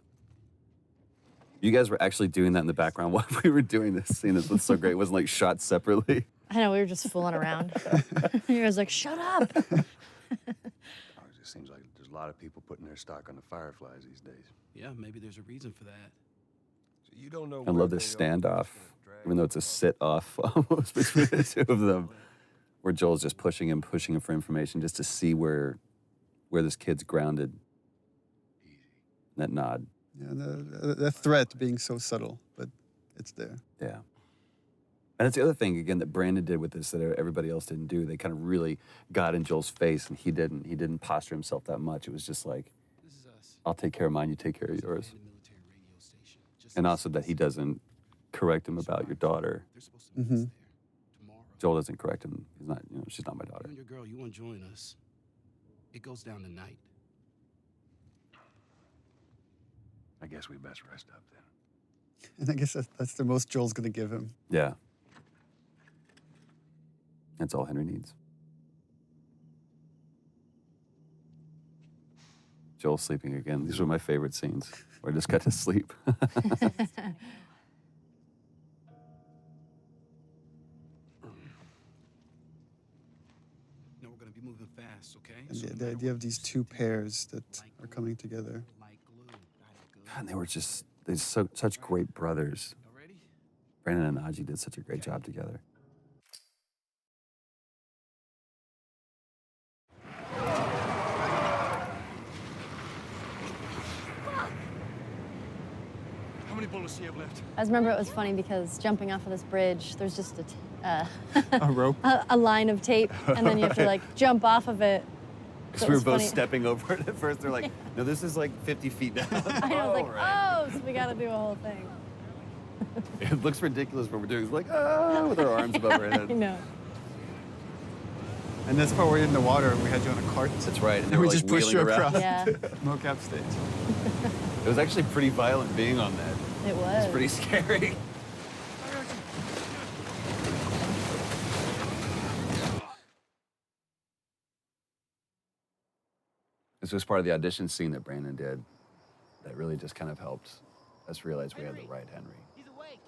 You guys were actually doing that in the background while we were doing this scene. This was so great. It wasn't like shot separately. I know, we were just fooling around. He was like, shut up. Oh, it just seems like there's a lot of people putting their stock on the Fireflies these days. Yeah, maybe there's a reason for that. So you don't know. I love this standoff, even though it's a sit-off almost between the two of them, where Joel's just pushing him for information just to see where this kid's grounded. That nod. Yeah, the threat being so subtle, but it's there. Yeah. And that's the other thing, again, that Brandon did with this that everybody else didn't do. They kind of really got in Joel's face, and he didn't. He didn't posture himself that much. It was just like, This is us. I'll take care of mine, you take care of yours. Abandoned military And also that he doesn't correct him about your daughter. They're supposed to meet us there tomorrow. Joel doesn't correct him. He's not, she's not my You daughter. and your girl, you want to join us? It goes down tonight. I guess we best rest up then. And I guess that's the most Joel's gonna give him. Yeah. That's all Henry needs. Joel sleeping again. These were my favorite scenes where I just got to sleep. No, we're gonna be moving fast, okay? And So no the matter idea what of these we two do, pairs that like are glue, coming together. like glue. Guys, good. And they were just, such great brothers. Y'all ready? Brandon and Najee did such a great job together. How many bullets do you have left? I just remember it was funny because jumping off of this bridge, there's just A rope. a line of tape, and then you have to like jump off of it. Because So we it were was both funny. stepping over it at first. They're like, no, this is like 50 feet down. I was like, Alright. oh, so we got to do a whole thing. It looks ridiculous what we're doing. It's like, ah, with our arms above our I head. know. And this part where you're in the water, we had you on a cart. That's right. And they And we were, just like, pushed you wheeling around. across Yeah. mocap stage. It was actually pretty violent being on that. It was. It's pretty scary. This was part of the audition scene that Brandon did that really just kind of helped us realize we had the right Henry. He's awake.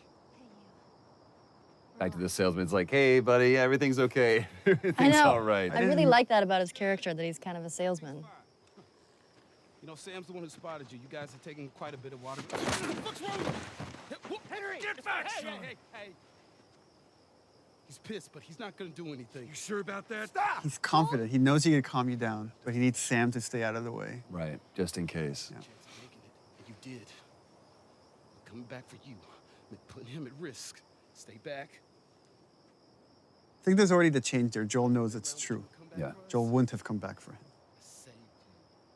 Back to the salesman, it's like, hey, buddy, everything's okay. I Everything's know. all right. I really like that about his character, that he's kind of a salesman. You know, Sam's the one who spotted you. You guys are taking quite a bit of water. What's wrong? Henry! Get back, son! Hey. He's pissed, but he's not gonna do anything. You sure about that? Stop! He's confident. He knows he can calm you down, but he needs Sam to stay out of the way. Right, just in case. Yeah. Chance of making it, and you did. I'm coming back for you. I'm putting him at risk. Stay back. I think there's already the change there. Joel knows it's true. Come back Yeah. for us. Joel wouldn't have come back for him. I saved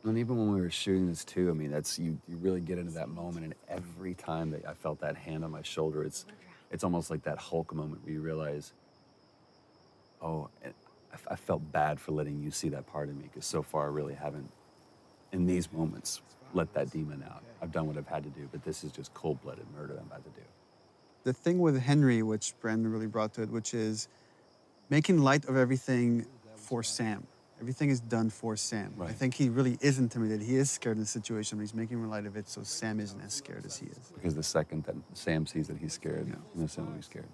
you. And even when we were shooting this too, I mean, that's you really get into that moment, and every time that I felt that hand on my shoulder, it's almost like that Hulk moment where you realize, oh, and I felt bad for letting you see that part of me, because so far I really haven't, in these moments, let that demon out. I've done what I've had to do, but this is just cold-blooded murder I'm about to do. The thing with Henry, which Brandon really brought to it, which is making light of everything for Sam. Everything is done for Sam. I Right. think he really is intimidated. He is scared in the situation, but he's making light of it so Sam isn't as scared as he is. Because the second that Sam sees that he's scared, Yeah. Sam will be scared.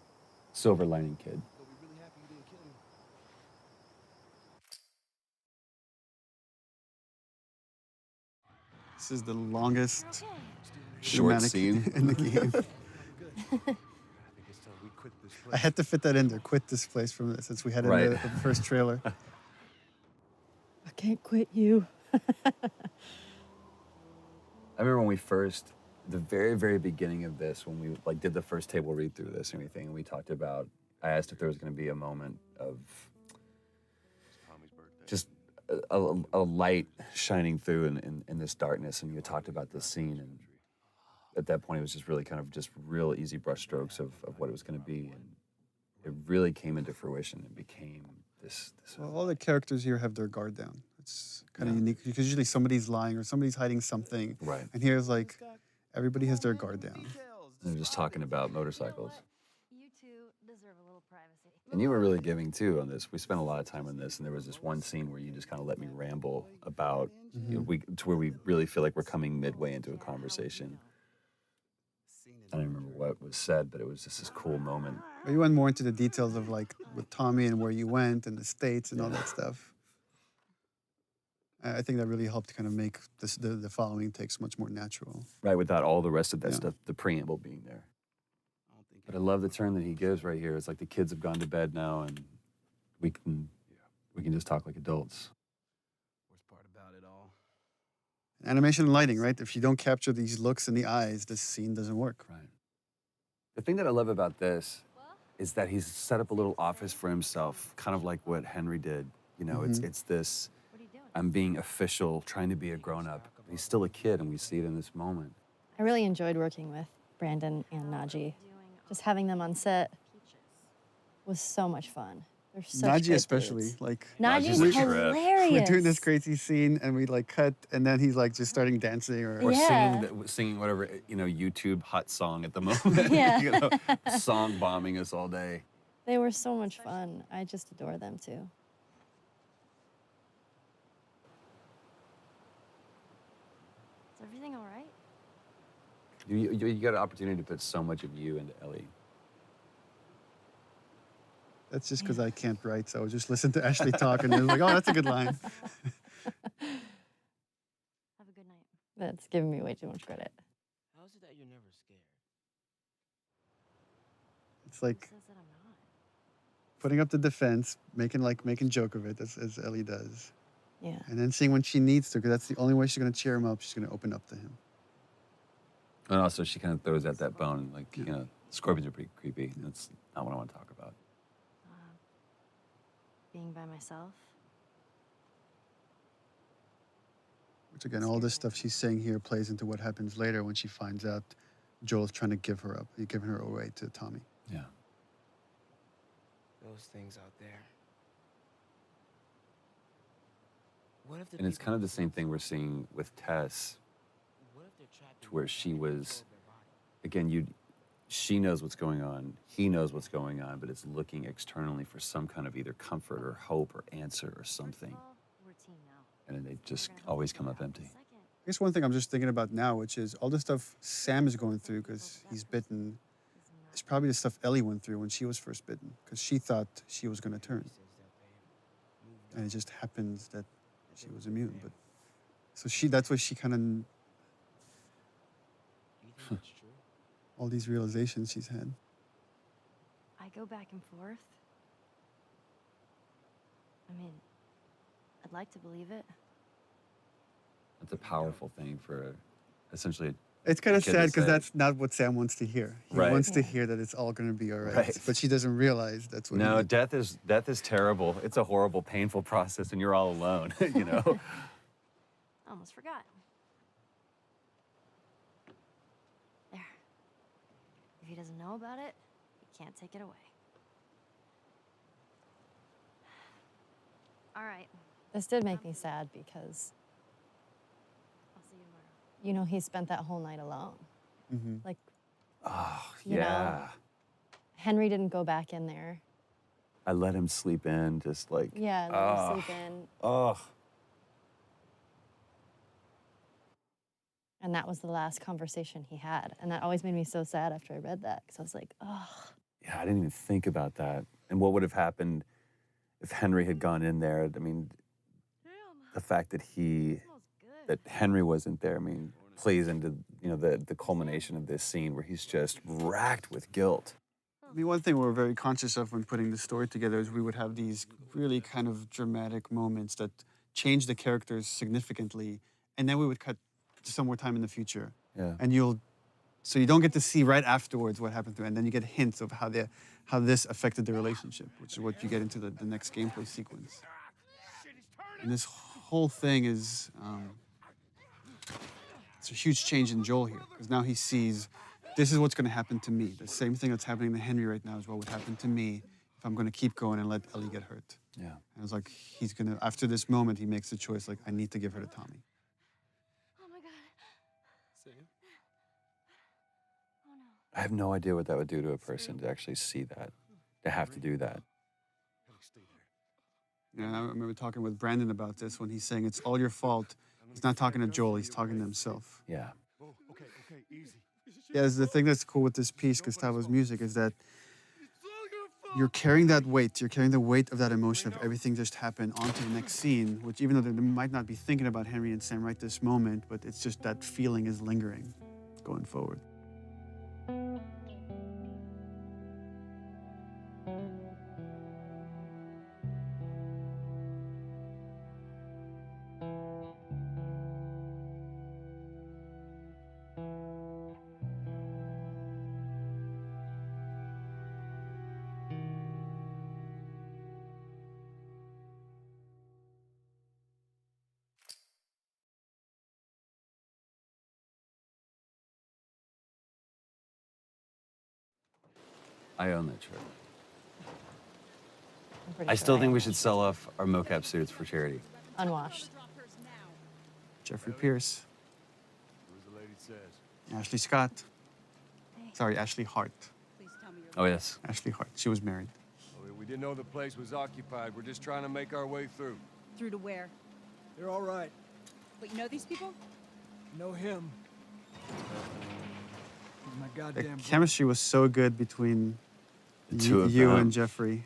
Silver lining kid. But we're really happy you didn't kill him. This is the longest Short cinematic scene. in the game. I think it's time we quit this place. I had to fit that in there. Quit this place from since we had it in Right. the first trailer. I can't quit you. I remember when we first, the very, very beginning of this, when we did the first table read through this and everything, and we talked about, I asked if there was going to be a moment of Tommy's birthday. just a light shining through in this darkness, and you talked about this scene, and at that point it was just really kind of just real easy brushstrokes of what it was going to be, and it really came into fruition and became this Well, all the characters here have their guard down. It's kind of unique because usually somebody's lying or somebody's hiding something. Right. And here's like everybody has their guard down. and they're just talking about motorcycles. You two deserve a little privacy. And you were really giving too on this. We spent a lot of time on this, and there was this one scene where you just kind of let me ramble about to where we really feel like we're coming midway into a conversation. I don't remember what was said, but it was just this cool moment. But you went more into the details of like with Tommy and where you went and the states and all that stuff. I think that really helped kind of make this, the following takes much more natural. Right, without all the rest of that Yeah. stuff, the preamble being there. I don't think But I love the turn that he gives right here. It's like the kids have gone to bed now, and we can just talk like adults. worst part about it all. Animation and lighting, right? If you don't capture these looks in the eyes, this scene doesn't work. Right. The thing that I love about this is that he's set up a little office for himself, kind of like what Henry did. You know, it's this, What are you doing? I'm being official, trying to be a grown-up. He's still a kid, and we see it in this moment. I really enjoyed working with Brandon and Najee. Just having them on set was so much fun. They're such Najee great especially, dudes. like Najee's a trip. hilarious. we're doing this crazy scene and we like cut and then he's like just starting dancing or Or Yeah. singing whatever, YouTube hot song at the moment. Yeah. Song bombing us all day. They were so much fun. I just adore them too. Is everything all right? You got an opportunity to put so much of you into Ellie. that's just because I can't write, so I just listen to Ashley talk and then like, oh, that's a good line. Have a good night. That's giving me way too much credit. How is it that you're never scared? It's like Who says that I'm not? putting up the defense, making joke of it as Ellie does. Yeah. And then seeing when she needs to, because that's the only way she's going to cheer him up. She's going to open up to him. And also, she kind of throws out that bone, like, scorpions are pretty creepy. That's not what I want to talk about. Being by myself. Which again, all this stuff she's saying here plays into what happens later when she finds out Joel's trying to give her up. He's giving her away to Tommy. Yeah. Those things out there. What if the And it's people kind of the who same live thing we're seeing with Tess, What if they're trapped to in where the she body was, control their body? again, she knows what's going on, he knows what's going on, but it's looking externally for some kind of either comfort or hope or answer or something. We're a team now. And then they just always come up empty. Second. I guess one thing I'm just thinking about now, which is all the stuff Sam is going through because he's bitten, is probably the stuff Ellie went through when she was first bitten, because she thought she was going to turn. And it just happens that she was immune. But so that's what she kind of, Do you think that's true? all these realizations she's had. I go back and forth. I mean, I'd like to believe it. That's a powerful thing for essentially It's kind of kid to sad because say. that's not what Sam wants to hear. He Right. wants to Yeah. hear that it's all going to be all right. Right. But she doesn't realize that's what he No, did. death is terrible. It's a horrible, painful process, and you're all alone. I almost forgot. There. If he doesn't know about it, he can't take it away. All right. This did make me sad because, I'll see you tomorrow. he spent that whole night alone. Mm-hmm. Like, Oh, You know? yeah. Henry didn't go back in there. I let him sleep in, just like, Yeah, let him sleep in. oh. And that was the last conversation he had. And that always made me so sad after I read that, because I was like, oh. Yeah, I didn't even think about that. And what would have happened if Henry had gone in there? I mean, the fact that Smells good. Henry wasn't there, I mean, plays into, the culmination of this scene where he's just racked with guilt. I mean, one thing we're very conscious of when putting the story together is we would have these really kind of dramatic moments that change the characters significantly, and then we would cut to some more time in the future. Yeah. And so you don't get to see right afterwards what happened to it, and then you get hints of how this affected the relationship, which is what you get into the next gameplay sequence. And this whole thing is, it's a huge change in Joel here, because now he sees, this is what's going to happen to me. The same thing that's happening to Henry right now is what would happen to me if I'm going to keep going and let Ellie get hurt. Yeah. And it's like, after this moment, he makes the choice, like, I need to give her to Tommy. Oh my god. Sam? Oh no. I have no idea what that would do to a person to actually see that, to have to do that. Ellie, stay there. Yeah, I remember talking with Brandon about this when he's saying it's all your fault. He's not talking to Joel, he's talking to himself. Yeah. Oh, okay, easy. Yeah, the thing that's cool with this piece, Gustavo's music, is that you're carrying that weight. You're carrying the weight of that emotion of everything just happened onto the next scene, which even though they might not be thinking about Henry and Sam right this moment, but it's just that feeling is lingering going forward. I own that shirt. I'm pretty I sure still think we own should it. sell off our mocap suits for charity. Unwashed. Jeffrey Pierce, Who's the lady says? Ashley Scott. Sorry, Ashley Hart. Oh, yes. Ashley Hart. She was married. Oh, we didn't know the place was occupied. We're just trying to make our way through. Through to where? They're all right. But you know these people? Know him. He's my The goddamn brother. chemistry was so good between The two of you them. and Jeffrey.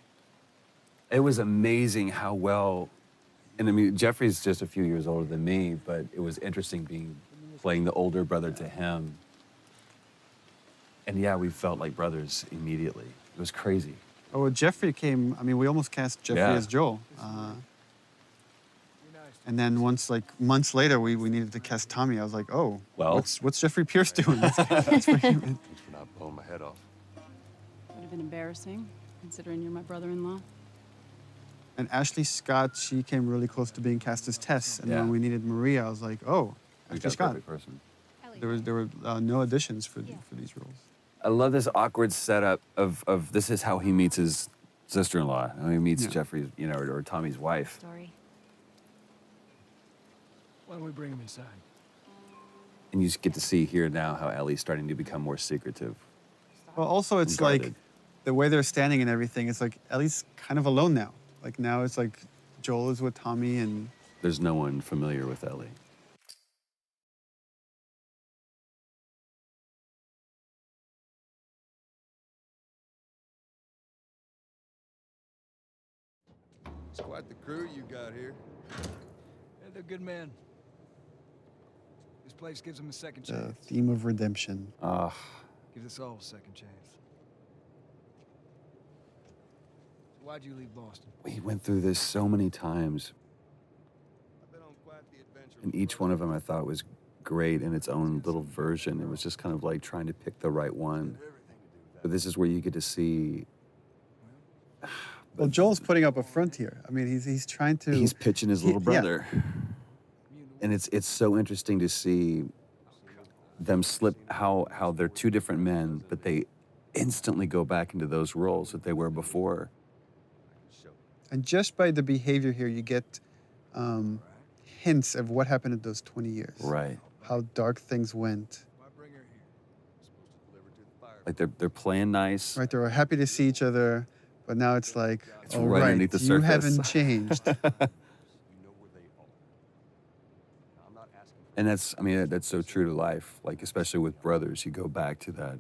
It was amazing how well, and I mean, Jeffrey's just a few years older than me, but it was interesting playing the older brother to him. And yeah, we felt like brothers immediately. It was crazy. Oh, well, Jeffrey came. I mean, we almost cast Jeffrey Yeah. as Joel. And then once, like months later, we needed to cast Tommy. I was like, oh, Well. what's Jeffrey Pierce doing? That's what he meant. Thanks for not blowing my head off. Would have been embarrassing, considering you're my brother-in-law. And Ashley Scott, she came really close to being cast as Tess. And Yeah. when we needed Maria, I was like, oh, We Ashley got the Scott. perfect person. There were no auditions for these roles. I love this awkward setup of this is how he meets his sister-in-law. How he meets Yeah. Jeffrey's, or Tommy's wife. Story. Why don't we bring him inside? And you just get to see here now how Ellie's starting to become more secretive. Well, also, it's and like guarded. the way they're standing and everything. It's like Ellie's kind of alone now. Like now, it's like Joel is with Tommy, and There's no one familiar with Ellie. It's quite the crew you got here. Yeah, they're good men. This place gives them a second the chance. theme of redemption. Gives us all a second chance. So why'd you leave Boston? We went through this so many times, I've been on quite the adventure. and each one of them I thought was great in its own little version. It was just kind of like trying to pick the right one. But this is where you get to see Well, Joel's putting up a front here. I mean, he's trying to. he's pitching his little yeah. brother. And it's so interesting to see them slip how they're two different men, but they instantly go back into those roles that they were before. And just by the behavior here, you get hints of what happened in those 20 years. Right. How dark things went. Why bring her here? Supposed to deliver to the fire. Like they're playing nice. Right, they were happy to see each other, but now it's like, It's oh, right right, underneath the you surface. haven't changed. You know where they are. Now, I'm not asking for And that's so true to life. Like, especially with brothers, you go back to that.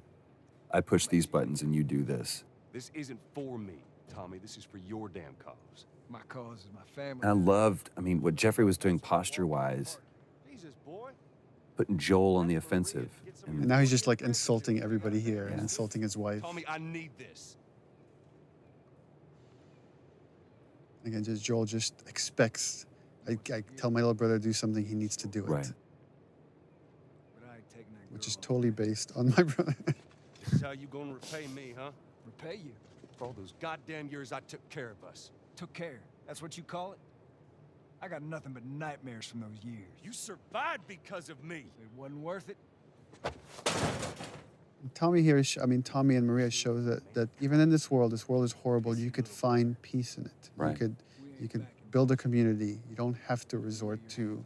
I push these buttons and you do this. This isn't for me, Tommy. This is for your damn cause. My cause is my family. And I loved, what Jeffrey was doing posture-wise, Jesus, boy. putting Joel on the offensive. And now he's just like insulting everybody here and insulting his wife. Tommy, I need this. Again, just Joel just expects. I tell my little brother to do something, he needs to do it. Right. But I ain't taking that Which girl is home. totally based on my brother. This is how you gonna repay me, huh? Repay you. For all those goddamn years I took care of us. Took care. That's what you call it? I got nothing but nightmares from those years. You survived because of me. It wasn't worth it. Tommy here, Tommy and Maria shows that even in this world is horrible, you could find peace in it. Right. You could build a community. You don't have to resort to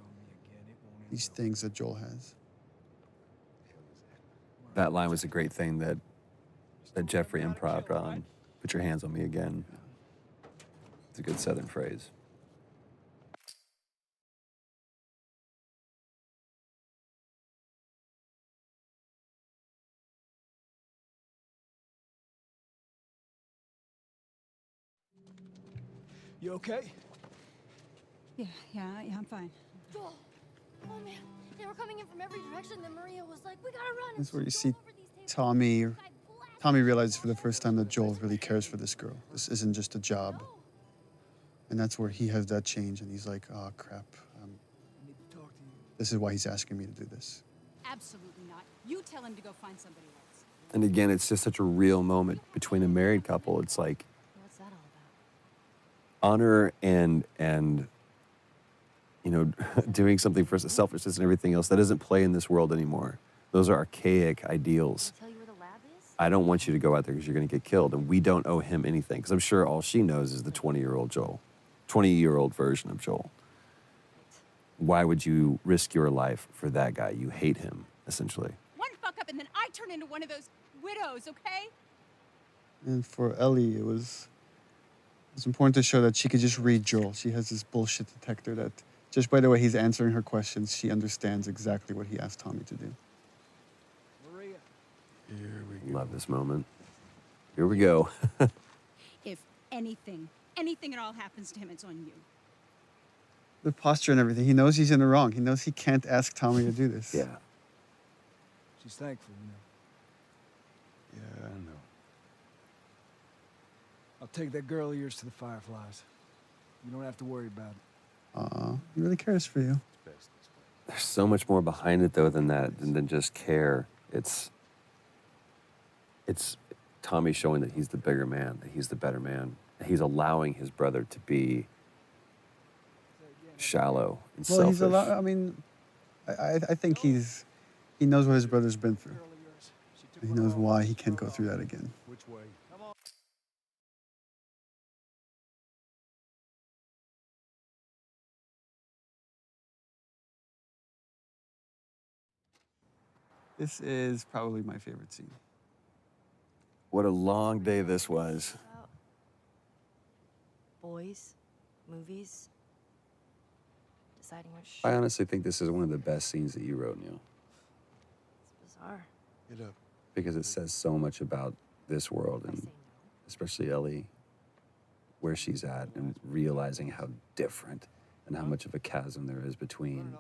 these things that Joel has. That line was a great thing that Jeffrey improv'd on. Put your hands on me again. It's a good Southern phrase. You okay? Yeah, I'm fine. Joel! Oh man, they were coming in from every direction. Then Maria was like, "We gotta run." This is where you see Tommy realizes for the first time that Joel really cares for this girl. This isn't just a job. And that's where he has that change, and he's like, oh, crap. I need to talk to you. This is why he's asking me to do this. Absolutely not. You tell him to go find somebody else. And again, it's just such a real moment between a married couple. It's like What's that all about? honor and doing something for selfishness and everything else that doesn't play in this world anymore. Those are archaic ideals. Can I tell you where the lab is? I don't want you to go out there because you're going to get killed, and we don't owe him anything. Because I'm sure all she knows is the 20-year-old Joel, 20-year-old version of Joel. Why would you risk your life for that guy? You hate him, essentially. One fuck up and then I turn into one of those widows, okay? And for Ellie, it was important to show that she could just read Joel. She has this bullshit detector that, just by the way he's answering her questions, she understands exactly what he asked Tommy to do. Maria. Here we go. Love this moment. Here we go. If anything at all happens to him, it's on you. The posture and everything. He knows he's in the wrong. He knows he can't ask Tommy to do this. Yeah. She's thankful, you know. Yeah, I know. I'll take that girl of yours to the Fireflies. You don't have to worry about it. Aw, he really cares for you. It's best this way. There's so much more behind it, though, than that, than just care. It's Tommy showing that he's the bigger man, that he's the better man. He's allowing his brother to be shallow and Well, selfish. he's I mean, I think he knows what his brother's been through. Girl of yours. She took He one knows off. why he can't go through that again. Which way? Come on. This is probably my favorite scene. What a long day this was. About boys, movies, deciding which. I honestly think this is one of the best scenes that you wrote, Neil, It's bizarre. Get up. because it says so much about this world I say and no. especially Ellie, where she's at, and realizing how different and how much of a chasm there is between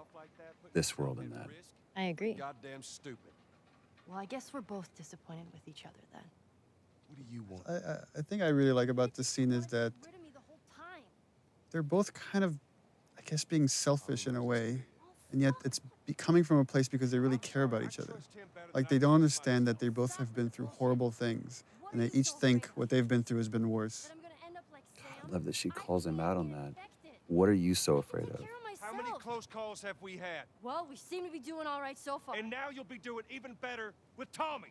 this world and that. I agree. Goddamn stupid. Well, I guess we're both disappointed with each other then. What do you want? I think I really like about this scene is that Rid of me the whole time. they're both kind of, I guess, being selfish in a way, and yet it's coming from a place because they really care about each other. Like, they don't understand that they both have been through horrible things, and they each think what they've been through has been worse. But I'm gonna end up like Sam. I love that she calls him out on that. Infected. What are you so afraid of? Take care of myself. How many close calls have we had? Well, we seem to be doing all right so far. And now you'll be doing even better with Tommy.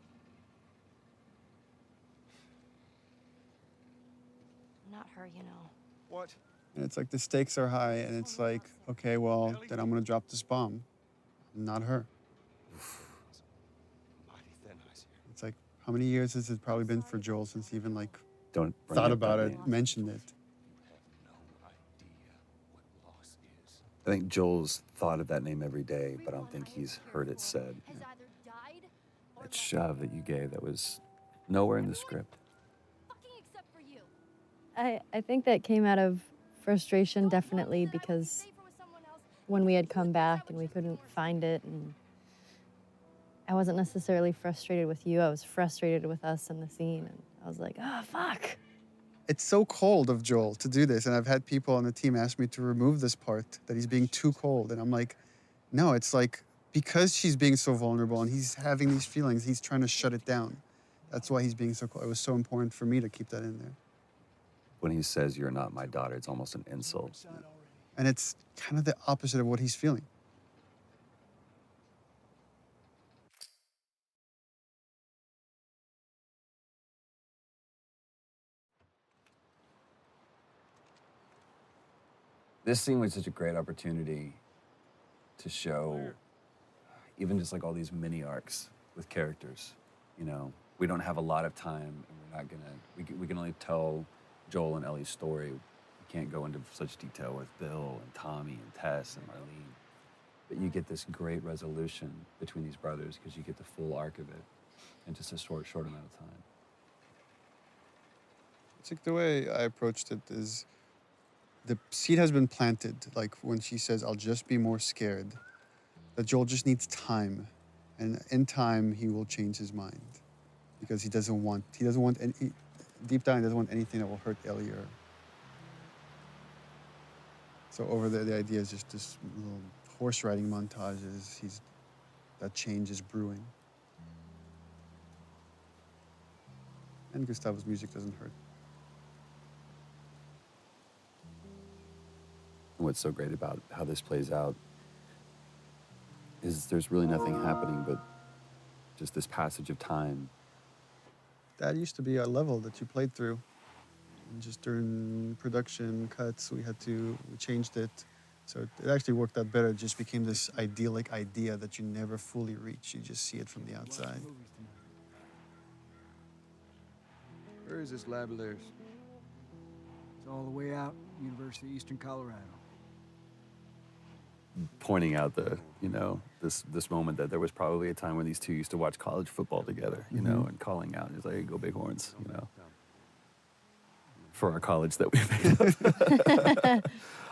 Not her, you know. What? And it's like the stakes are high, and it's like, okay, well, then I'm gonna drop this bomb. Not her. Mighty thin ice here. It's like, how many years has it probably been for Joel since he even like Don't bring thought up about that it, name. mentioned it? You have no idea what loss is. I think Joel's thought of that name every day, but I don't think he's heard it said. Has either died or That shove that you gave that was nowhere in the script. fucking except for you. I think that came out of frustration, definitely, because when we had come back and we couldn't find it, and I wasn't necessarily frustrated with you, I was frustrated with us in the scene, and I was like, oh, fuck. It's so cold of Joel to do this, and I've had people on the team ask me to remove this part, that he's being too cold, and I'm like, no, it's like, because she's being so vulnerable and he's having these feelings, he's trying to shut it down. That's why he's being so cold. It was so important for me to keep that in there. When he says, "You're not my daughter," it's almost an insult. And it's kind of the opposite of what he's feeling. This scene was such a great opportunity to show even just like all these mini arcs with characters. You know, we don't have a lot of time, and we're not gonna, we can only tell Joel and Ellie's story. We can't go into such detail with Bill and Tommy and Tess and Marlene. But you get this great resolution between these brothers because you get the full arc of it in just a short amount of time. It's like the way I approached it is the seed has been planted. Like when she says, I'll just be more scared, that Joel just needs time. And in time, he will change his mind because he doesn't want any, deep down, he doesn't want anything that will hurt Ellie or. So over there, the idea is just this little horse riding montages. That change is brewing. And Gustavo's music doesn't hurt. What's so great about how this plays out is there's really nothing happening but just this passage of time that used to be a level that you played through. And just during production cuts, we changed it. So it actually worked out better. It just became this idyllic idea that you never fully reach. You just see it from the outside. Where is this lab of theirs? It's all the way out, University of Eastern Colorado. Pointing out this moment that there was probably a time when these two used to watch college football together, you know, and calling out, he's like, hey, go Bighorns, you know, for our college that we made up.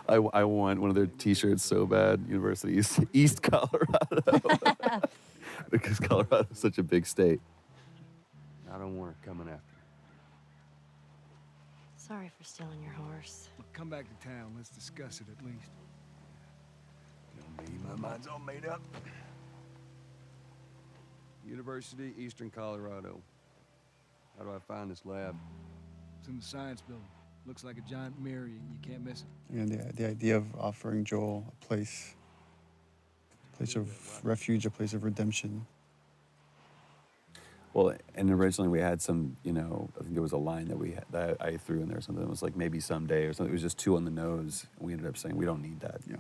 I want one of their T-shirts so bad, University East Colorado, because Colorado is such a big state. I don't want her coming after me. Sorry for stealing your horse. Look, come back to town. Let's discuss it at least. My mind's all made up. University, Eastern Colorado. How do I find this lab? It's in the science building. Looks like a giant mirror. You can't miss it. And the idea of offering Joel a place of refuge, a place of redemption. Well, and originally we had some, you know, I think there was a line that I threw in there, something that was like maybe someday or something. It was just too on the nose. And we ended up saying we don't need that. Yeah.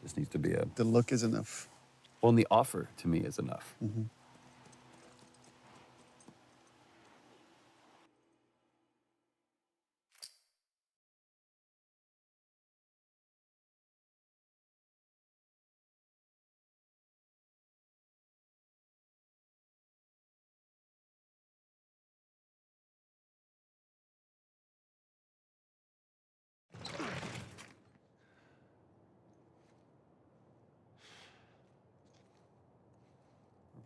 This needs to be the look is enough. Well, and the offer to me is enough. Mm-hmm.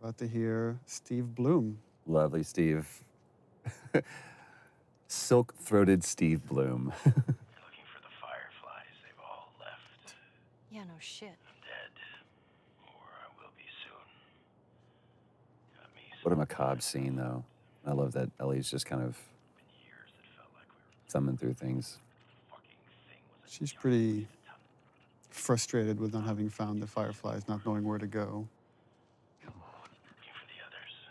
About to hear Steve Bloom. Lovely Steve. Silk-throated Steve Bloom. You're looking for the fireflies. They've all left. Yeah, no shit. I'm dead. Or I will be soon. Got me What a macabre scene, though. I love that Ellie's just kind of thumbing through things. She's pretty frustrated with not having found the fireflies, not knowing where to go.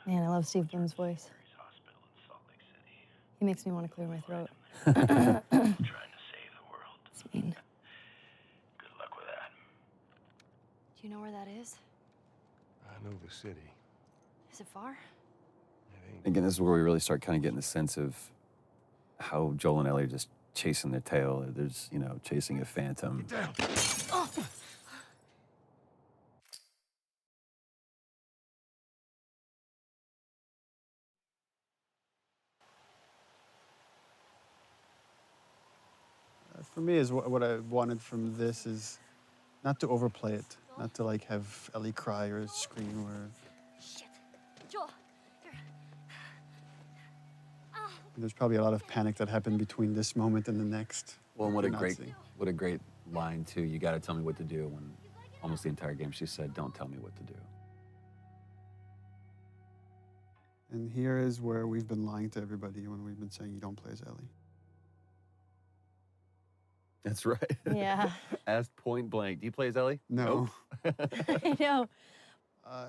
Man, I love Steve Bloom's voice. He makes me want to clear my throat. Trying to save the world. It's mean. Good luck with that. Do you know where that is? I know the city. Is it far? Again, this is where we really start kind of getting the sense of how Joel and Ellie are just chasing their tail. There's, you know, chasing a phantom. Get down. Oh. For me, is what I wanted from this is not to overplay it, not to like have Ellie cry or scream or. Shit. Joel. Here. There's probably a lot of panic that happened between this moment and the next. Well, and what a great line too. You got to tell me what to do. When almost the entire game she said, "Don't tell me what to do." And here is where we've been lying to everybody when we've been saying you don't play as Ellie. That's right. Yeah. Asked point blank. Do you play as Ellie? No. Nope. I know.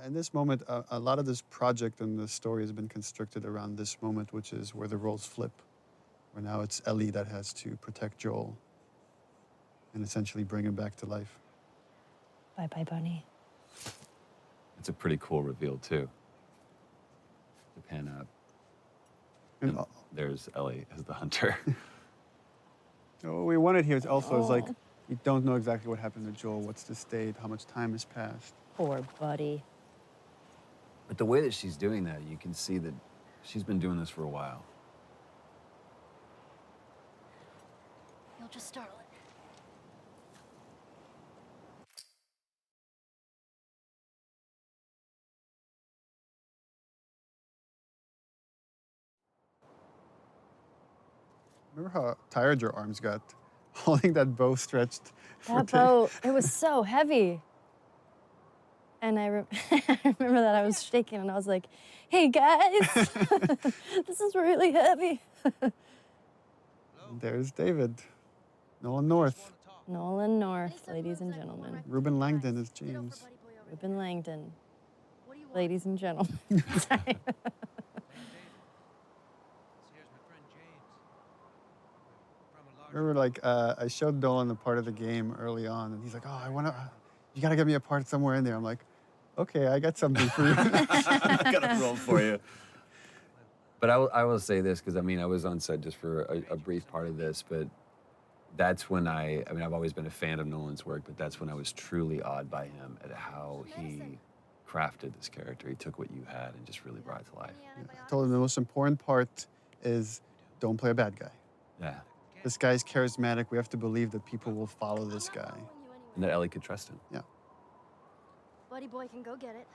In this moment, a lot of this project and the story has been constructed around this moment, which is where the roles flip. Where now it's Ellie that has to protect Joel and essentially bring him back to life. Bye-bye, Bunny. It's a pretty cool reveal, too. To pan up. And there's Ellie as the hunter. What we wanted here is also is like, you don't know exactly what happened to Joel, what's the state, how much time has passed. Poor buddy. But the way that she's doing that, you can see that she's been doing this for a while. You'll just startle it. Remember how tired your arms got holding that bow stretched? That bow, it was so heavy. And I remember that I was shaking and I was like, hey guys, this is really heavy. There's David. Nolan North. Nolan North, ladies and gentlemen. Ruben Langdon is James. Ruben Langdon, ladies and gentlemen. Sorry. remember, like, I showed Dolan a part of the game early on, and he's like, "Oh, you gotta get me a part somewhere in there." I'm like, "Okay, I got something for you." I got a role for you. But I will say this, because I mean, I was on set just for a brief part of this, but that's when I mean, I've always been a fan of Nolan's work, but that's when I was truly awed by him at how he crafted this character. He took what you had and just really brought it to life. I told him the most important part is don't play a bad guy. Yeah. This guy's charismatic. We have to believe that people will follow this guy. And that Ellie could trust him. Yeah. Buddy boy can go get it.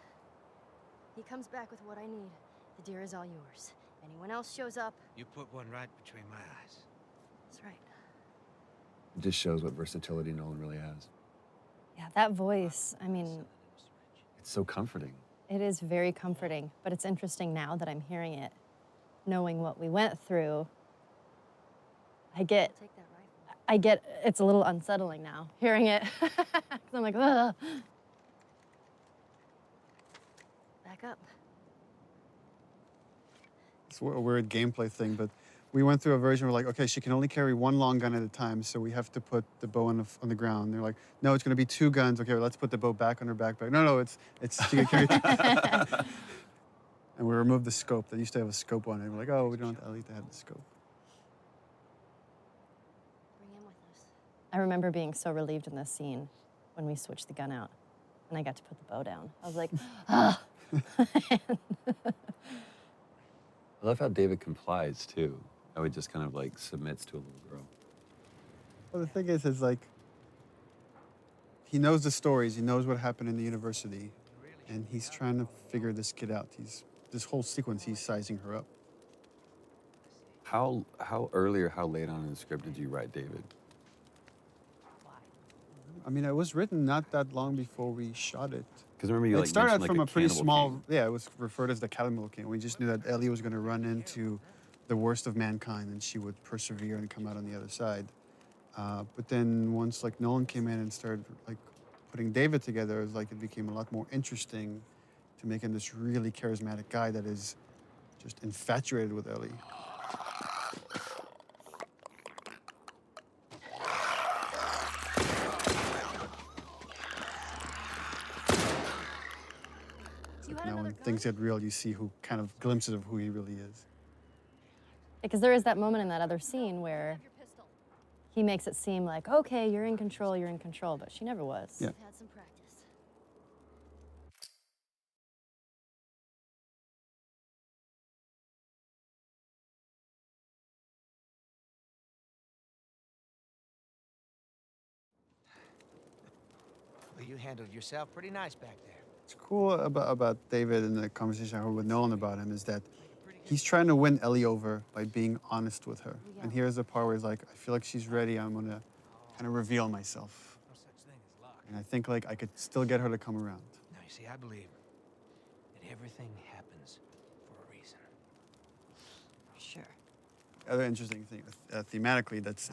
He comes back with what I need. The deer is all yours. Anyone else shows up. You put one right between my eyes. That's right. It just shows what versatility Nolan really has. Yeah, that voice, I mean, It's so comforting. it is very comforting, but it's interesting now that I'm hearing it, knowing what we went through. Take that rifle. It's a little unsettling now, hearing it. 'Cause I'm like, ugh. Back up. It's a weird gameplay thing, but we went through a version where, like, okay, she can only carry one long gun at a time, so we have to put the bow on the ground. They're like, no, it's going to be 2 guns. Okay, well, let's put the bow back on her backpack. No, it's she can carry 2. And we removed the scope. They used to have a scope on it. We're like, oh, we don't want Ellie to have the scope. Bring him with us. I remember being so relieved in this scene when we switched the gun out and I got to put the bow down. I was like, ah. I love how David complies, too. How he just kind of, like, submits to a little girl. Well, the thing is like, he knows the stories. He knows what happened in the university. And he's trying to figure this kid out. This whole sequence, he's sizing her up. How early or how late on in the script did you write David? I mean, it was written not that long before we shot it. Because remember you It started mentioned, from like, a pretty cannibal small, king. yeah, it was referred as the Cannibal King. We just knew that Ellie was going to run into the worst of mankind and she would persevere and come out on the other side. But then once, like, Nolan came in and started, like, putting David together, it was like it became a lot more interesting to make him this really charismatic guy that is just infatuated with Ellie. Now when things get real, you see who kind of glimpses of who he really is. Because there is that moment in that other scene where he makes it seem like, okay, you're in control, but she never was. Yeah. Had some practice. Well, you handled yourself pretty nice back there. What's cool about David and the conversation I had with Nolan about him is that he's trying to win Ellie over by being honest with her. And here's the part where he's like, I feel like she's ready. I'm going to kind of reveal myself. No such thing as luck. And I think, like, I could still get her to come around. No, you see, I believe that everything happens for a reason. Sure. Other interesting thing, thematically, that's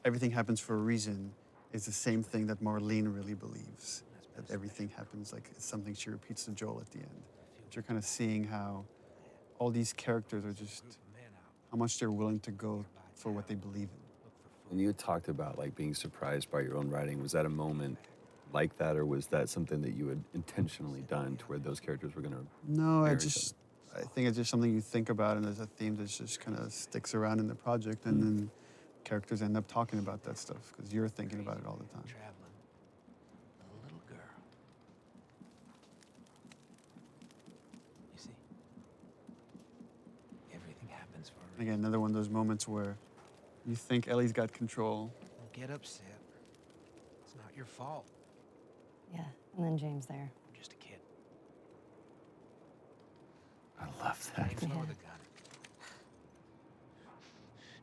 everything happens for a reason is the same thing that Marlene really believes. That everything happens, like, it's something she repeats to Joel at the end. But you're kind of seeing how all these characters are just, how much they're willing to go for what they believe in. When you talked about, like, being surprised by your own writing, was that a moment like that, or was that something that you had intentionally done to where those characters were going to No, I think it's just something you think about, and there's a theme that just kind of sticks around in the project, and then characters end up talking about that stuff because you're thinking about it all the time. Traveling with a little girl. You see, everything happens for a reason. Again, another one of those moments where you think Ellie's got control. Don't get upset. It's not your fault. Yeah, and then James there. I'm just a kid. I love that. James, lower the gun.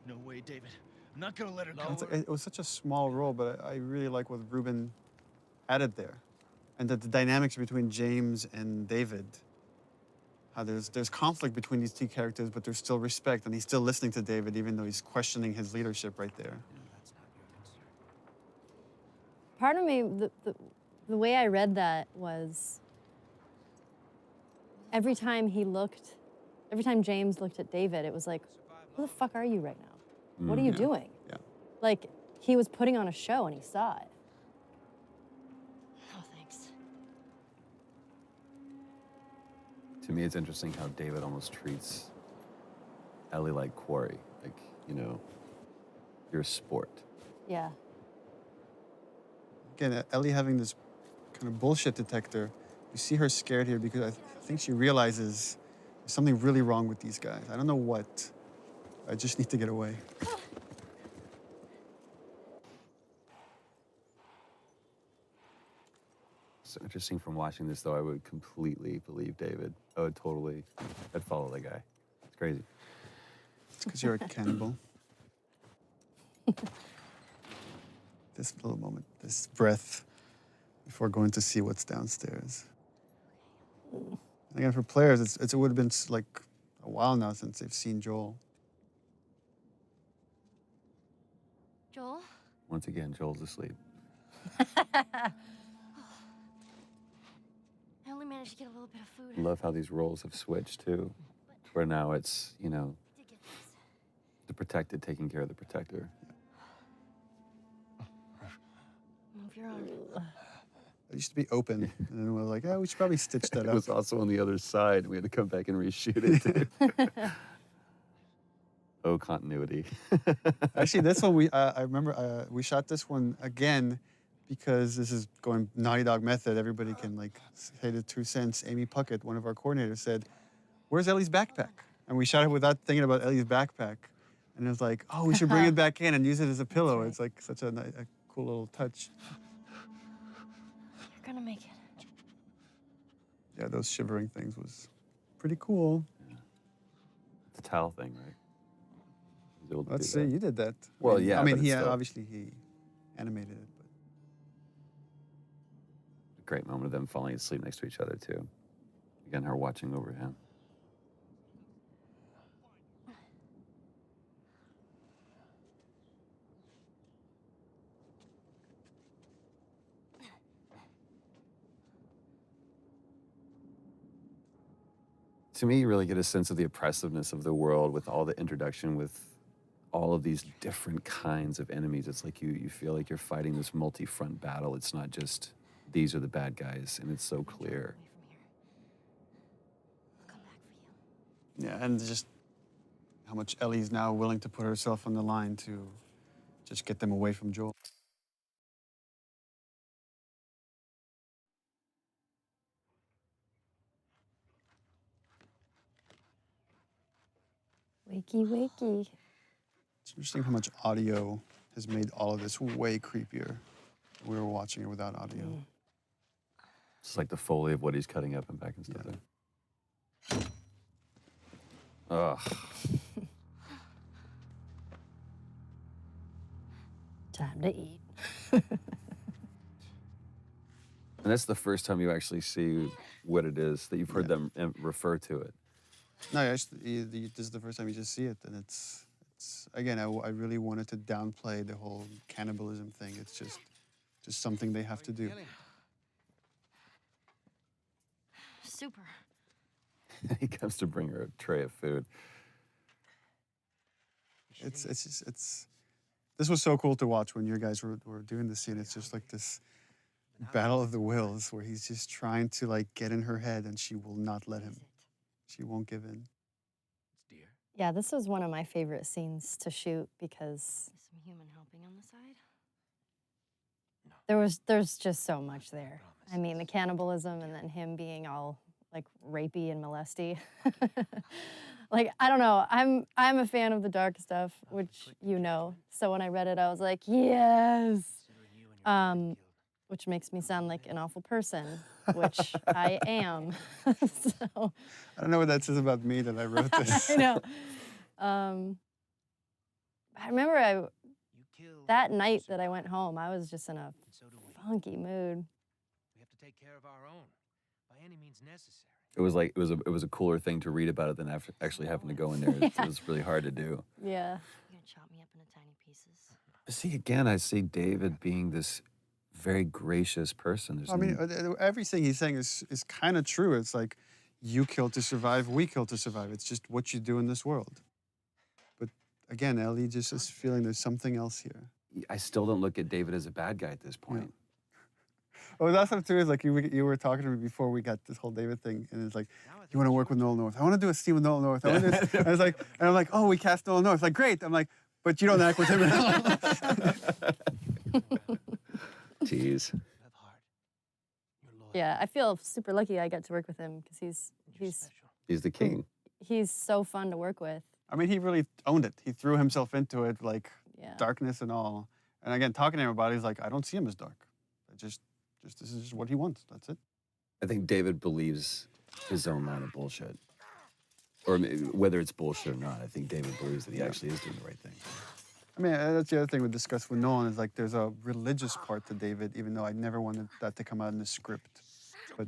No way, David. I'm not gonna let her go. It was such a small role, but I really like what Ruben added there. And that the dynamics between James and David, how there's conflict between these two characters, but there's still respect, and he's still listening to David, even though he's questioning his leadership right there. That's not your concern. Part of me, the way I read that was every time James looked at David, it was like, who the fuck are you right now? What are you doing? Yeah. Like, he was putting on a show and he saw it. Oh, thanks. To me, it's interesting how David almost treats Ellie like quarry. Like, you know, you're a sport. Yeah. Again, Ellie having this kind of bullshit detector, you see her scared here because I think she realizes there's something really wrong with these guys. I don't know what. I just need to get away. So interesting from watching this, though, I would completely believe David. I'd follow that guy. It's crazy. It's because you're a cannibal. This little moment, this breath before going to see what's downstairs. And again, for players, it would have been like a while now since they've seen Joel. Joel? Once again, Joel's asleep. I only managed to get a little bit of food. I love how these roles have switched, too. Where now it's, you know, the protected taking care of the protector. Move your arm. It used to be open, and then we were like, we should probably stitch that It up. was also on the other side. We had to come back and reshoot it, too. Oh, continuity. Actually, this one, I remember we shot this one again because this is going Naughty Dog method. Everybody can, like, say the 2 cents. Amy Puckett, one of our coordinators, said, "Where's Ellie's backpack?" And we shot it without thinking about Ellie's backpack. And it was like, oh, we should bring it back in and use it as a pillow. Right. It's like such a cool little touch. You're gonna make it. Yeah, those shivering things was pretty cool. Yeah. It's a towel thing, right? Let's see, you did that. Well, yeah. I mean, he obviously he animated it, but a great moment of them falling asleep next to each other too. Again, her watching over him. To me, you really get a sense of the oppressiveness of the world with all the introduction with all of these different kinds of enemies. It's like you feel like you're fighting this multi-front battle. It's not just these are the bad guys, and it's so clear. yeah, and just how much Ellie's now willing to put herself on the line to just get them away from Joel. Wakey, wakey. It's interesting how much audio has made all of this way creepier. We were watching it without audio. It's like the Foley of what he's cutting up and back and stuff there. Ugh. Time to eat. And that's the first time you actually see what it is, that you've heard them refer to it. No, actually, this is the first time you just see it, and it's again, I really wanted to downplay the whole cannibalism thing. It's just something they have to do. Super. He comes to bring her a tray of food. This was so cool to watch when you guys were doing the scene. It's just like this battle of the wills where he's just trying to like get in her head, and she will not let him. She won't give in. Yeah, this was one of my favorite scenes to shoot because Some human helping on the side? there's just so much there. I mean, the cannibalism and then him being all like rapey and molesty. Like, I don't know. I'm a fan of the dark stuff, which you know. So when I read it, I was like, yes. Which makes me sound like an awful person, which I am. So I don't know what that says about me that I wrote this. I know. I remember that night that I went home, I was just in a funky mood. We have to take care of our own, by any means necessary. It was like it was a cooler thing to read about it than actually having to go in there. It was really hard to do. Yeah. You're gonna chop me up into tiny pieces. See, again, I see David being this very gracious person. There's I mean, everything he's saying is kind of true. It's like, you kill to survive, we kill to survive. It's just what you do in this world. But again, Ellie just is feeling there's something else here. I still don't look at David as a bad guy at this point. What was awesome too is like you were talking to me before we got this whole David thing, and it's like, you want to work with Nolan North? I want to do a scene with Nolan North. I want to do this. And I was like, and I'm like, oh, we cast Nolan North. Like, great. I'm like, but you don't act with him at all. Tease. Yeah, I feel super lucky I got to work with him because He's the king. He's so fun to work with. I mean, he really owned it. He threw himself into it, like Yeah. darkness and all. And again, talking to him about it, he's like, I don't see him as dark. This is just what he wants. That's it. I think David believes his own line of bullshit. Or whether it's bullshit or not, I think David believes that he actually is doing the right thing. I mean, that's the other thing we discussed with Nolan is like there's a religious part to David, even though I never wanted that to come out in the script. But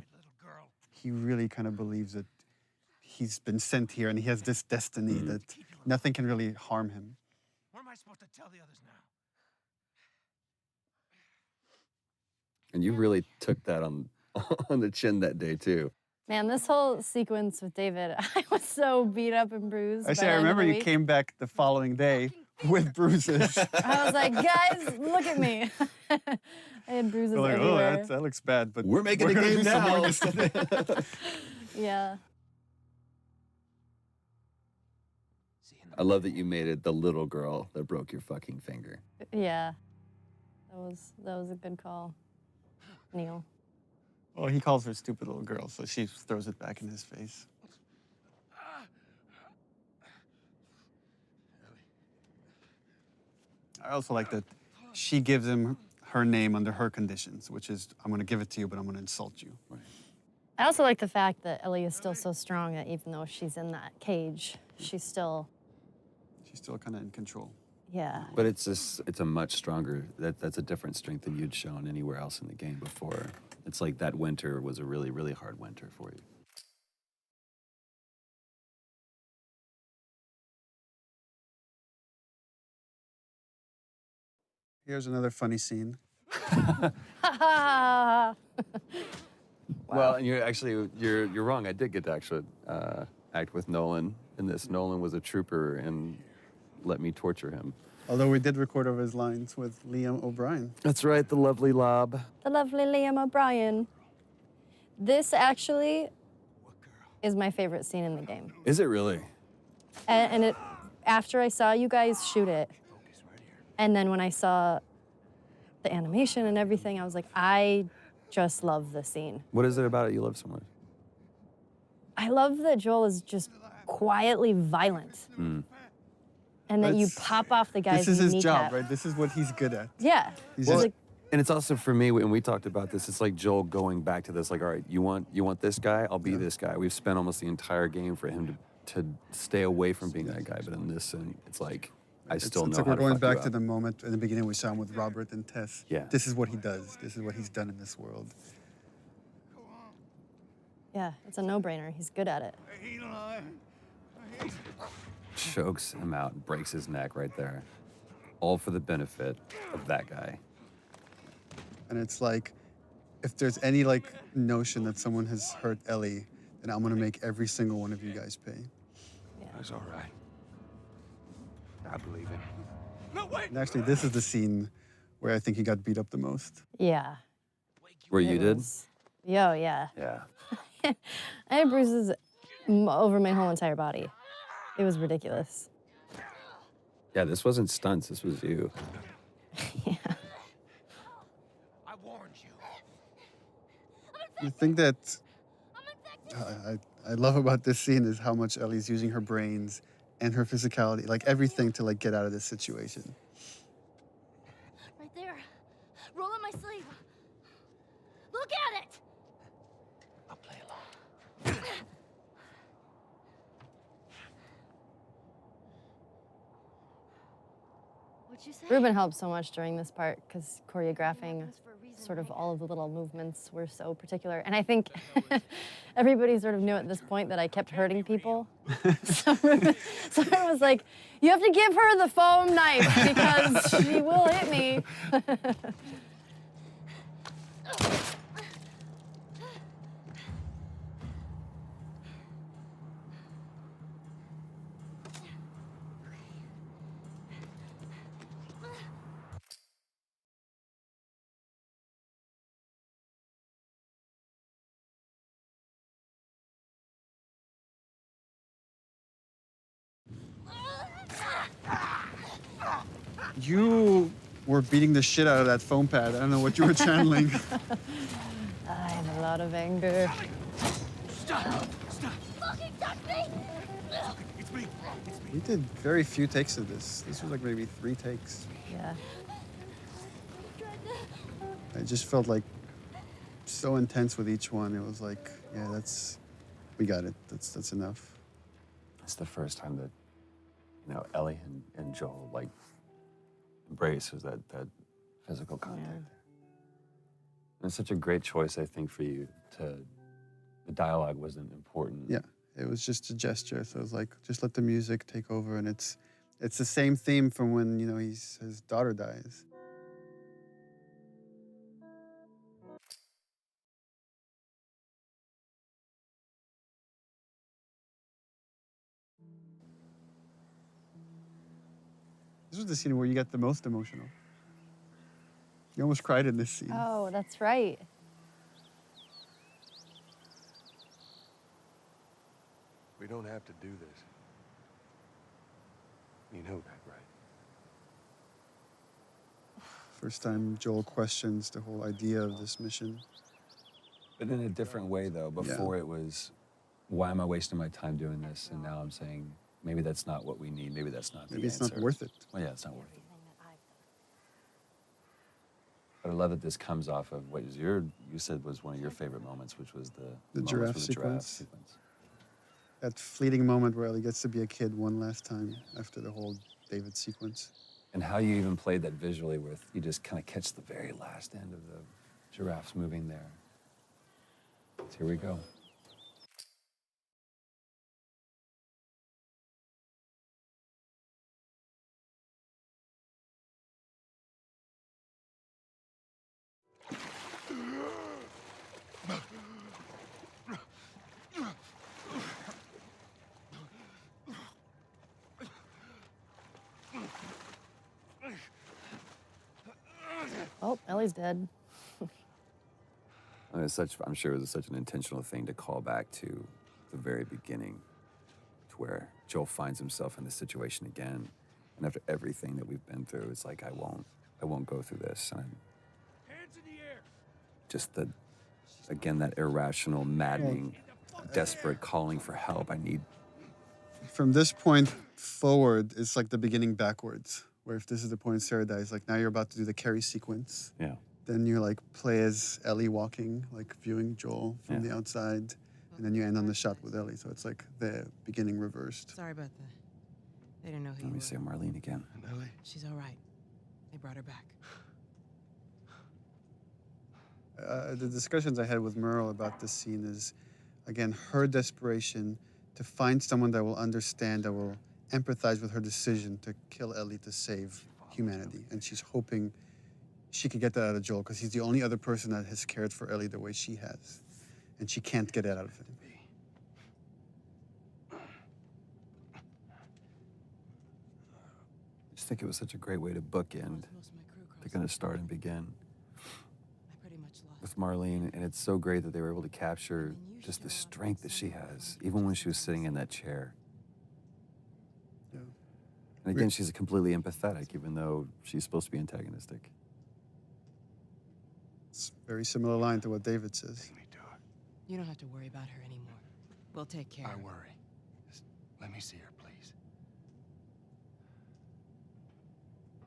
he really kind of believes that he's been sent here and he has this destiny that nothing can really harm him. What am I supposed to tell the others now? And you really took that on the chin that day, too. Man, this whole sequence with David, I was so beat up and bruised. I remember you came back the following day with bruises. I was like, guys, look at me. I had bruises We're like, everywhere. oh, that looks bad, but we're making a gonna game do some more now. this time. Yeah. I love that you made it the little girl that broke your fucking finger. Yeah. That was a good call, Neil. Well, he calls her stupid little girl, so she throws it back in his face. I also like that she gives him her name under her conditions, which is, I'm going to give it to you, but I'm going to insult you. Right. I also like the fact that Ellie is still so strong that even though she's in that cage, she's still kind of in control. Yeah. But it's a much stronger, that's a different strength than you'd shown anywhere else in the game before. It's like that winter was a really, really hard winter for you. Here's another funny scene. Well, and you're wrong. I did get to actually act with Nolan in this. Nolan was a trooper and let me torture him. Although we did record over his lines with Liam O'Brien. That's right, the lovely Lob. The lovely Liam O'Brien. This actually is my favorite scene in the game. Is it really? And it, after I saw you guys shoot it, and then when I saw the animation and everything, I was like, I just love this scene. What is it about it you love so much? I love that Joel is just quietly violent. And that you pop off the guy's This is his kneecap. job, right? This is what he's good at. Yeah. Well, and it's also for me, when we talked about this, it's like Joel going back to this, like, all right, you want this guy? I'll be this guy. We've spent almost the entire game for him to stay away from being that guy. But in this, and it's like, I still know it's like how we're to going fuck you back to up. the moment in the beginning we saw him with Robert and Tess. Yeah. This is what he does. This is what he's done in this world. Yeah, it's a no-brainer. He's good at it. Chokes him out and breaks his neck right there. All for the benefit of that guy. And it's like, if there's any like notion that someone has hurt Ellie, then I'm gonna make every single one of you guys pay. Yeah. That's all right. I believe it. No, wait! And actually, this is the scene where I think he got beat up the most. Yeah. Where you did? Yo, yeah. Yeah. I had bruises over my whole entire body. It was ridiculous. Yeah, this wasn't stunts. This was you. Yeah. I warned you. The thing that I love about this scene is how much Ellie's using her brains and her physicality, like everything to like get out of this situation. Right there. Roll up my sleeve. Look at it! I'll play along. What'd you say? Ruben helped so much during this part because choreographing sort of all of the little movements were so particular. And I think everybody sort of knew at this point that I kept hurting people. So Ruben was like, you have to give her the foam knife because she will hit me. You were beating the shit out of that foam pad. I don't know what you were channeling. I have a lot of anger. Stop! Stop! Fucking touch me! It's me! We did very few takes of this. This was like maybe 3 takes. Yeah. I just felt like so intense with each one. It was like, yeah, we got it. That's enough. It's the first time that, Ellie and Joel, like, embraces that physical contact. Yeah. And it's such a great choice, I think, for you the dialogue wasn't important. Yeah, it was just a gesture. So it was like, just let the music take over. And it's the same theme from when, his daughter dies. This was the scene where you get the most emotional. You almost cried in this scene. Oh, that's right. We don't have to do this. You know that, right? First time Joel questions the whole idea of this mission. But in a different way, though. Before it was, why am I wasting my time doing this? And now I'm saying, maybe that's not what we need. Maybe that's not the Maybe it's answer. not worth it. Well, yeah, it's not worth it. But I love that this comes off of what you said was one of your favorite moments, which was the giraffe sequence. That fleeting moment where Ellie gets to be a kid one last time after the whole David sequence. And how you even played that visually with, you just kind of catch the very last end of the giraffes moving there. So here we go. Oh, Ellie's dead. And I'm sure it was such an intentional thing to call back to the very beginning, to where Joel finds himself in this situation again. And after everything that we've been through, it's like, I won't go through this. And Hands in the air! just again, that irrational, maddening, desperate calling for help. I need. From this point forward, it's like the beginning backwards, where if this is the point Sarah dies, like now you're about to do the Carrie sequence. Yeah. Then you like play as Ellie walking, like viewing Joel from the outside, and then you end on the shot with Ellie. So it's like the beginning reversed. Sorry about that. They didn't know who Let you me were. say Marlene again. Ellie? She's all right. They brought her back. The discussions I had with Merle about this scene is, again, her desperation to find someone that will understand, that will empathize with her decision to kill Ellie to save humanity. And she's hoping she could get that out of Joel because he's the only other person that has cared for Ellie the way she has. And she can't get that out of him. I just think it was such a great way to bookend. They're going to start and begin with Marlene, and it's so great that they were able to capture just the strength that she has, even when she was sitting in that chair. Yeah. And again, she's completely empathetic, even though she's supposed to be antagonistic. It's a very similar line to what David says. You don't have to worry about her anymore. We'll take care of her. I worry. Just let me see her, please.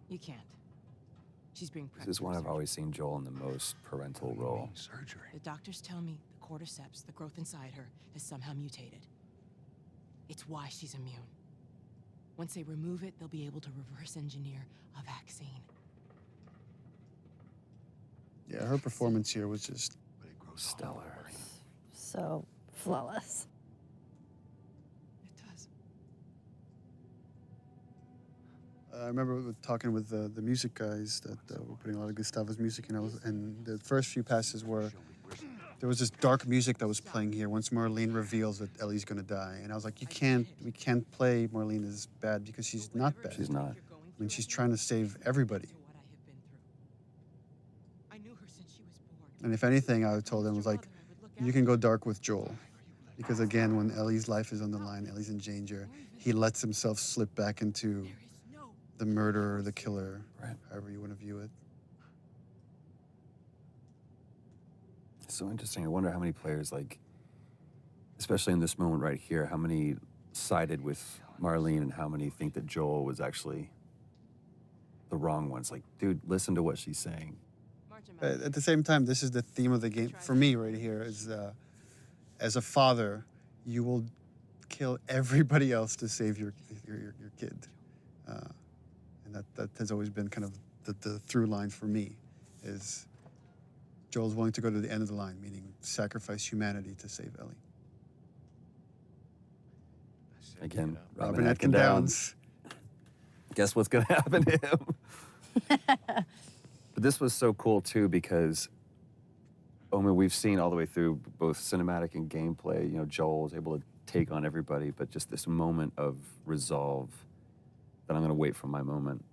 You can't. She's being prepped. This is one I've always seen Joel in the most parental role. Surgery. The doctors tell me the cordyceps, the growth inside her, has somehow mutated. It's why she's immune. Once they remove it, they'll be able to reverse engineer a vaccine. Yeah, her performance here was just stellar. So flawless. It does. I remember talking with the music guys that were putting a lot of Gustavo's music in, and the first few passes were, there was this dark music that was playing here once Marlene reveals that Ellie's gonna die. And I was like, we can't play Marlene as bad because she's not bad. She's not. I mean, she's trying to save everybody. And if anything, I told them was like, you can go dark with Joel. Because again, when Ellie's life is on the line, Ellie's in danger, he lets himself slip back into the murderer, the killer, Right. however you want to view it. It's so interesting. I wonder how many players, like, especially in this moment right here, how many sided with Marlene and how many think that Joel was actually the wrong ones. Like, dude, listen to what she's saying. But at the same time, this is the theme of the game for me right here. Is as a father, you will kill everybody else to save your kid, and that has always been kind of the through line for me. Is Joel's willing to go to the end of the line, meaning sacrifice humanity to save Ellie. Again, Robin Atkin Downs. Guess what's going to happen to him? But this was so cool, too, because, I mean, we've seen all the way through both cinematic and gameplay, you know, Joel is able to take on everybody, but just this moment of resolve that I'm going to wait for my moment.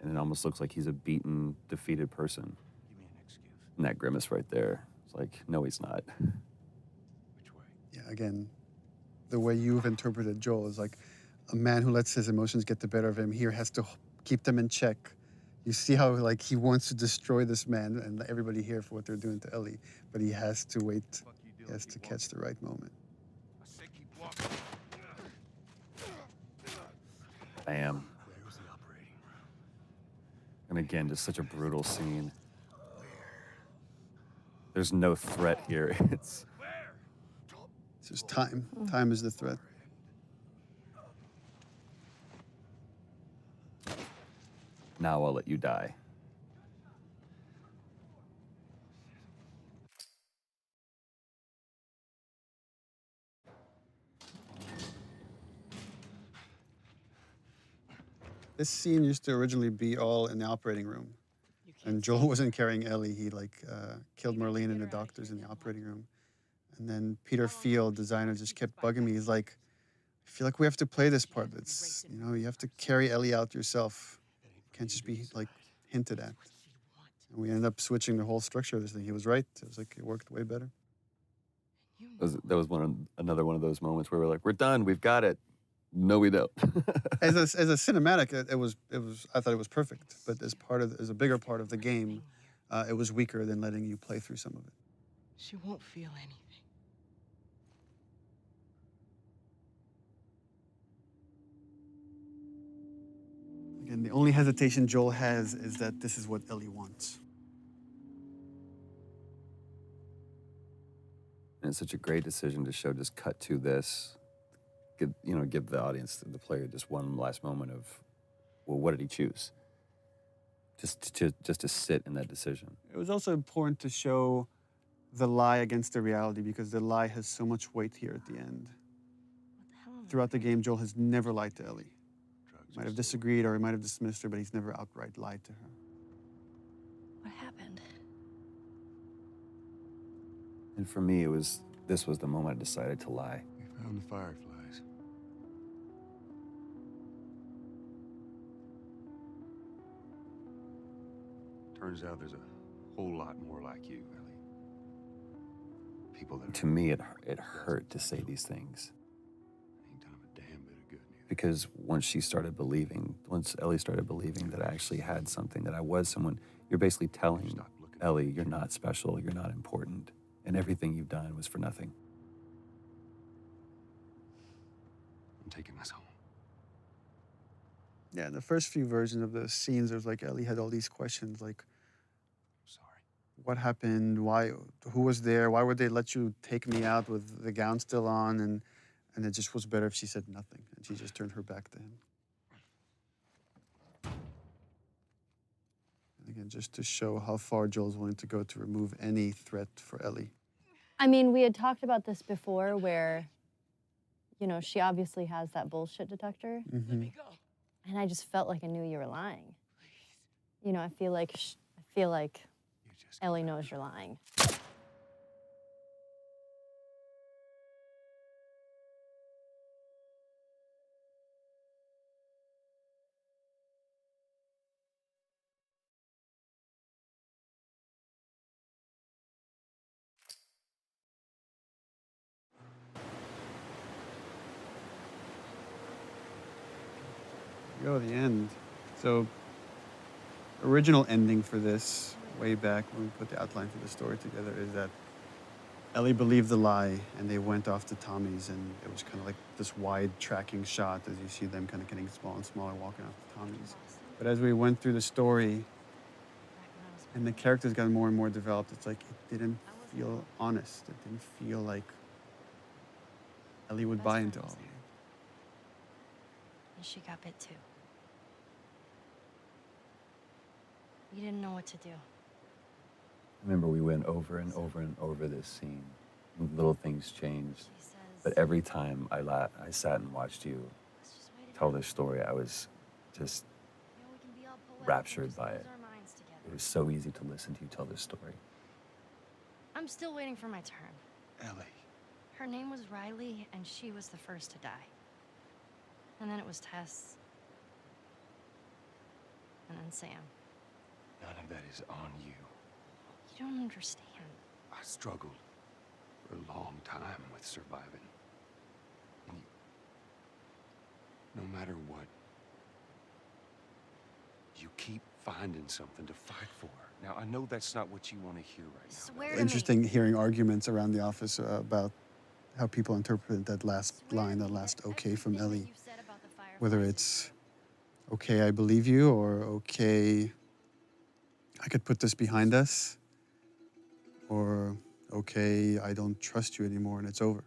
And it almost looks like he's a beaten, defeated person. And that grimace right there, it's like, no, he's not. Yeah, again, the way you've interpreted Joel is like a man who lets his emotions get the better of him here has to keep them in check. You see how like he wants to destroy this man and everybody here for what they're doing to Ellie, but he has to wait. He has to catch the right moment. Bam. And again, just such a brutal scene. There's no threat here. It's just time. Time is the threat. Now I'll let you die. This scene used to originally be all in the operating room. And Joel wasn't carrying Ellie. He killed Marlene and the doctors in the operating room. And then Peter Field, designer, just kept bugging me. He's like, I feel like we have to play this part. It's, you know, you have to carry Ellie out yourself. It can't just be like hinted at. And we ended up switching the whole structure of this thing. He was right. It was like, it worked way better. That was another one of those moments where we're like, we're done, we've got it. No, we don't. as a cinematic, it was. I thought it was perfect. But as a bigger part of the game, it was weaker than letting you play through some of it. She won't feel anything. Again, the only hesitation Joel has is that this is what Ellie wants. And it's such a great decision to show, just cut to this. Give the audience, the player, just one last moment of, well, what did he choose? Just to sit in that decision. It was also important to show the lie against the reality because the lie has so much weight here at the end. Throughout the game, Joel has never lied to Ellie. He might have disagreed or he might have dismissed her, but he's never outright lied to her. What happened? And for me, this was the moment I decided to lie. We found the fireflies. Turns out there's a whole lot more like you, Ellie. People that To me, it hurt to say these things. ain't done a damn bit of good neither. Because once Ellie started believing that I actually had something, that I was someone, you're basically telling Ellie, you're not special, you're not important, and everything you've done was for nothing. I'm taking this home. Yeah, in the first few versions of the scenes, there was like Ellie had all these questions like, what happened? Why? Who was there? Why would they let you take me out with the gown still on? And it just was better if she said nothing and she just turned her back to him. And again, just to show how far Joel's willing to go to remove any threat for Ellie. I mean, we had talked about this before where, you know, she obviously has that bullshit detector. Mm-hmm. Let me go. And I just felt like I knew you were lying. You know, I feel like Ellie knows you're lying. Go to the end. So, original ending for this, way back when we put the outline for the story together, is that Ellie believed the lie, and they went off to Tommy's, and it was kind of like this wide tracking shot as you see them kind of getting smaller and smaller, walking off to Tommy's. But as we went through the story, and the characters got more and more developed, it's like it didn't feel honest. It didn't feel like Ellie would buy into all of it. And she got bit too. You didn't know what to do. I remember we went over and over and over this scene. Little things changed. But every time I sat and watched you tell this story, I was just raptured by it. It was so easy to listen to you tell this story. I'm still waiting for my turn. Ellie. Her name was Riley, and she was the first to die. And then it was Tess. And then Sam. None of that is on you. You don't understand. I struggled for a long time with surviving. And no matter what, you keep finding something to fight for. Now, I know that's not what you want to hear right now. Swear to me. Interesting hearing arguments around the office about how people interpret that last line, that last okay from Ellie. Whether it's, okay, I believe you, or okay, I could put this behind us, or okay, I don't trust you anymore and it's over.